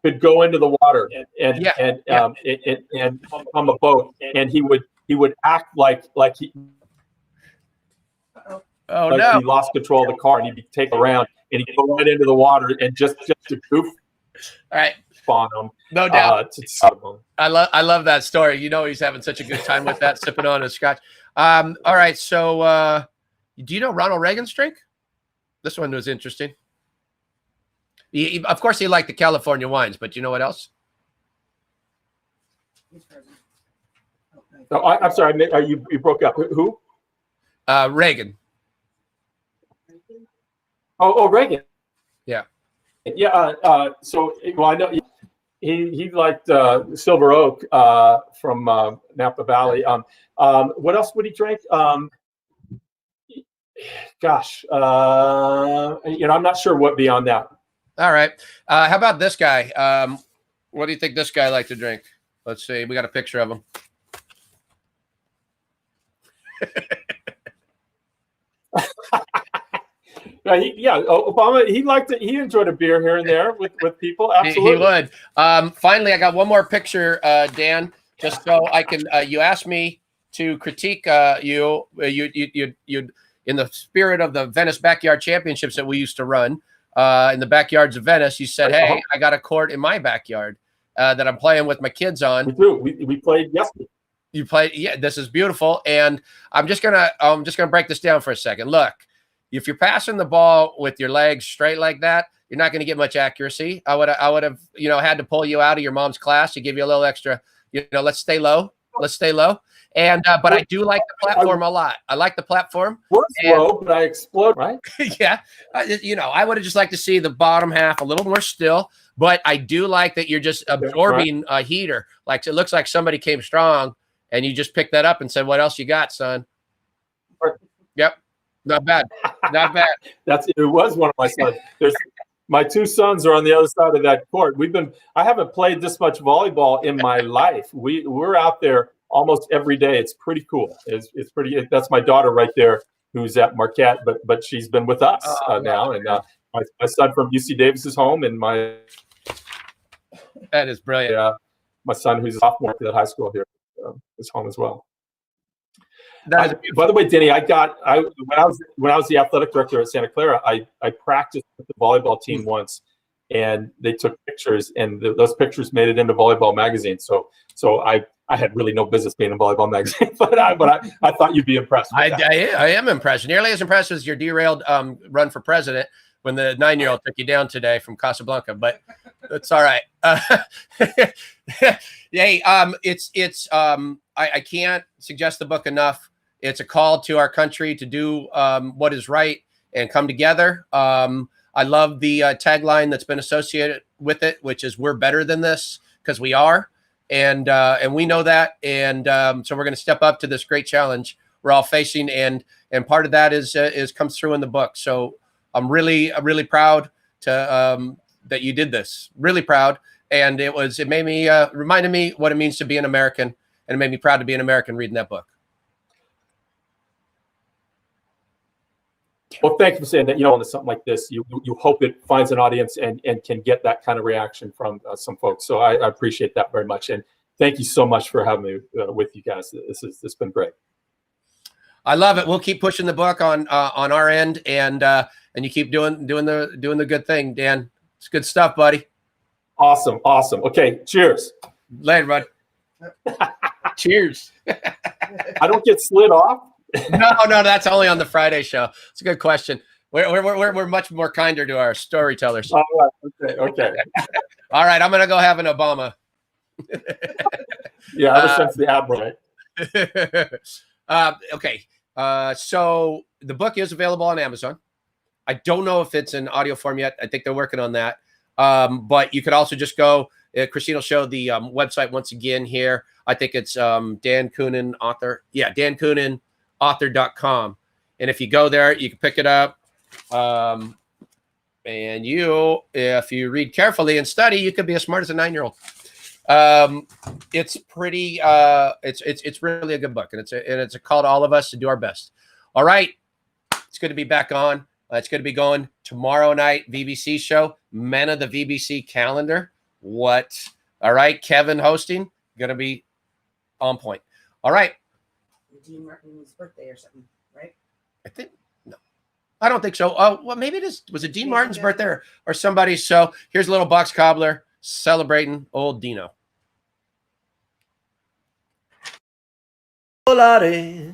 could go into the water and on the boat, and he would act like he. Oh like no! He lost control of the car, and he'd be taken around, and he'd go right into the water, and just to goof. All right. Spawn him. No doubt. I love that story. He's having such a good time with that, sipping on his scotch. All right. So, do you know Ronald Reagan's drink? This one was interesting. Of course, he liked the California wines, but you know what else? No, I'm sorry. You broke up. Who? Reagan. Oh, Reagan. Yeah. Yeah. I know he liked Silver Oak from Napa Valley. What else would he drink? I'm not sure what beyond that. All right. How about this guy? What do you think this guy liked to drink? Let's see. We got a picture of him. Obama. He enjoyed a beer here and there with people. Absolutely, he would. Finally, I got one more picture, Dan, just so I can. You asked me to critique you in the spirit of the Venice Backyard Championships that we used to run in the backyards of Venice. You said, "Hey, I got a court in my backyard that I'm playing with my kids on." We do. We played yesterday. You played. Yeah, this is beautiful, and I'm just gonna break this down for a second. Look. If you're passing the ball with your legs straight like that, you're not going to get much accuracy. I would have, had to pull you out of your mom's class to give you a little extra, let's stay low. And, but I do like the platform a lot. I like the platform. We're slow, but I explode, right? Yeah. I would have just liked to see the bottom half a little more still, but I do like that you're just absorbing a heater. Like it looks like somebody came strong and you just picked that up and said, what else you got, son? Yep. Not bad. It was one of my sons. My two sons are on the other side of that court. I haven't played this much volleyball in my life. We're out there almost every day. It's pretty cool. It's pretty. That's my daughter right there, who's at Marquette, but she's been with us now. And my son from UC Davis is home, and that is brilliant. My son, who's a sophomore at high school here, is home as well. By the way, Denny, when I was the athletic director at Santa Clara, I practiced with the volleyball team once, and they took pictures, and those pictures made it into Volleyball Magazine. So I had really no business being in Volleyball Magazine, but I thought you'd be impressed with that. I am impressed. Nearly as impressed as your derailed run for president when the 9-year-old took you down today from Casablanca, but it's all right. Hey, I can't suggest the book enough. It's a call to our country to do what is right and come together. I love the tagline that's been associated with it, which is "We're better than this," because we are, and we know that. And so we're going to step up to this great challenge we're all facing, and part of that is comes through in the book. So I'm really proud to that you did this. Really proud, and it made me reminded me what it means to be an American, and it made me proud to be an American reading that book. Well, thank you for saying that. On something like this, you hope it finds an audience and can get that kind of reaction from some folks. So I appreciate that very much, and thank you so much for having me with you guys. It's been great. I love it. We'll keep pushing the book on our end, and you keep doing the good thing, Dan. It's good stuff, buddy. Awesome. Okay, cheers. Later, bud. Cheers. I don't get slid off. No, that's only on the Friday show. It's a good question. We're much more kinder to our storytellers. All right. Okay. All right, I'm gonna go have an Obama. Yeah, ever since the ad break. Okay. So the book is available on Amazon. I don't know if it's in audio form yet. I think they're working on that. But you could also just go. Christine will show the website once again here. I think it's Dan Coonan author. Yeah, Dan Coonan. author.com, and if you go there you can pick it up, and if you read carefully and study, you could be as smart as a 9-year-old. It's pretty it's really a good book, and it's a call to all of us to do our best. All right, it's good to be back on. It's going to be going tomorrow night, VBC show, Men of the VBC calendar. What? All right, Kevin hosting, going to be on point. All right. Dean Martin's birthday or something, right? I think no, I don't think so. Oh, well, maybe it is. Was it Dean Martin's birthday or somebody's? So here's a little box cobbler celebrating old Dino. Volare,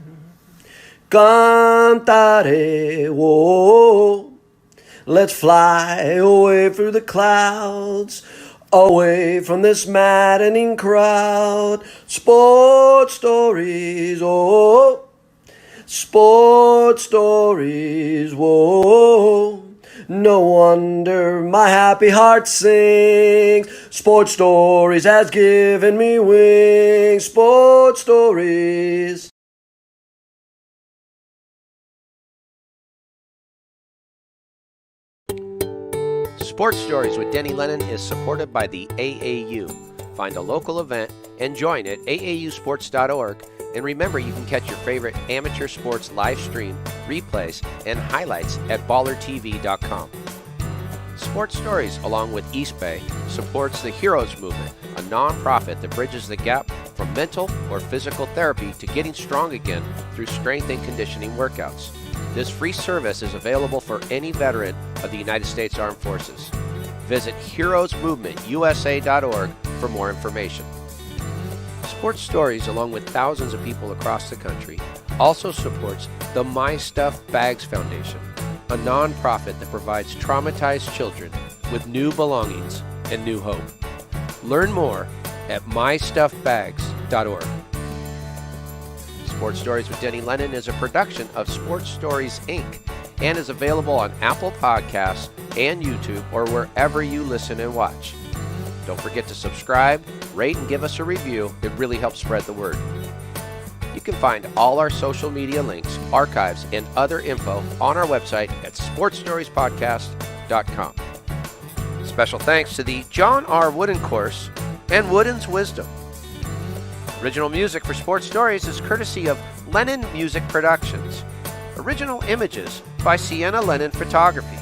cantare, whoa. Let's fly away through the clouds, away from this maddening crowd. Sports stories, oh. Sports stories, whoa. No wonder my happy heart sings. Sports stories has given me wings. Sports stories. Sports Stories with Denny Lennon is supported by the AAU. Find a local event and join at aausports.org. And remember, you can catch your favorite amateur sports live stream, replays, and highlights at ballertv.com. Sports Stories, along with East Bay, supports the Heroes Movement, a nonprofit that bridges the gap from mental or physical therapy to getting strong again through strength and conditioning workouts. This free service is available for any veteran of the United States Armed Forces. Visit heroesmovementusa.org for more information. Sports Stories, along with thousands of people across the country, also supports the My Stuff Bags Foundation, a nonprofit that provides traumatized children with new belongings and new hope. Learn more at mystuffbags.org. Sports Stories with Denny Lennon is a production of Sports Stories, Inc. and is available on Apple Podcasts and YouTube or wherever you listen and watch. Don't forget to subscribe, rate, and give us a review. It really helps spread the word. You can find all our social media links, archives, and other info on our website at sportsstoriespodcast.com. Special thanks to the John R. Wooden Course and Wooden's Wisdom. Original music for Sports Stories is courtesy of Lennon Music Productions. Original images by Sienna Lennon Photography.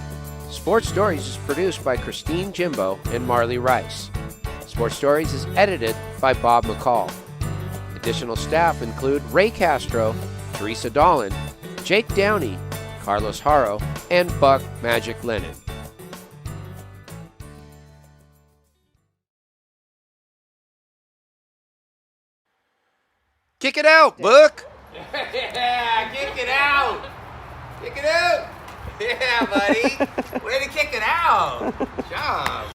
Sports Stories is produced by Christine Jimbo and Marley Rice. Sports Stories is edited by Bob McCall. Additional staff include Ray Castro, Teresa Dolan, Jake Downey, Carlos Haro, and Buck Magic Lennon. Kick it out, Buck! Yeah, kick it out! Kick it out! Yeah, buddy! Way to kick it out! Good job!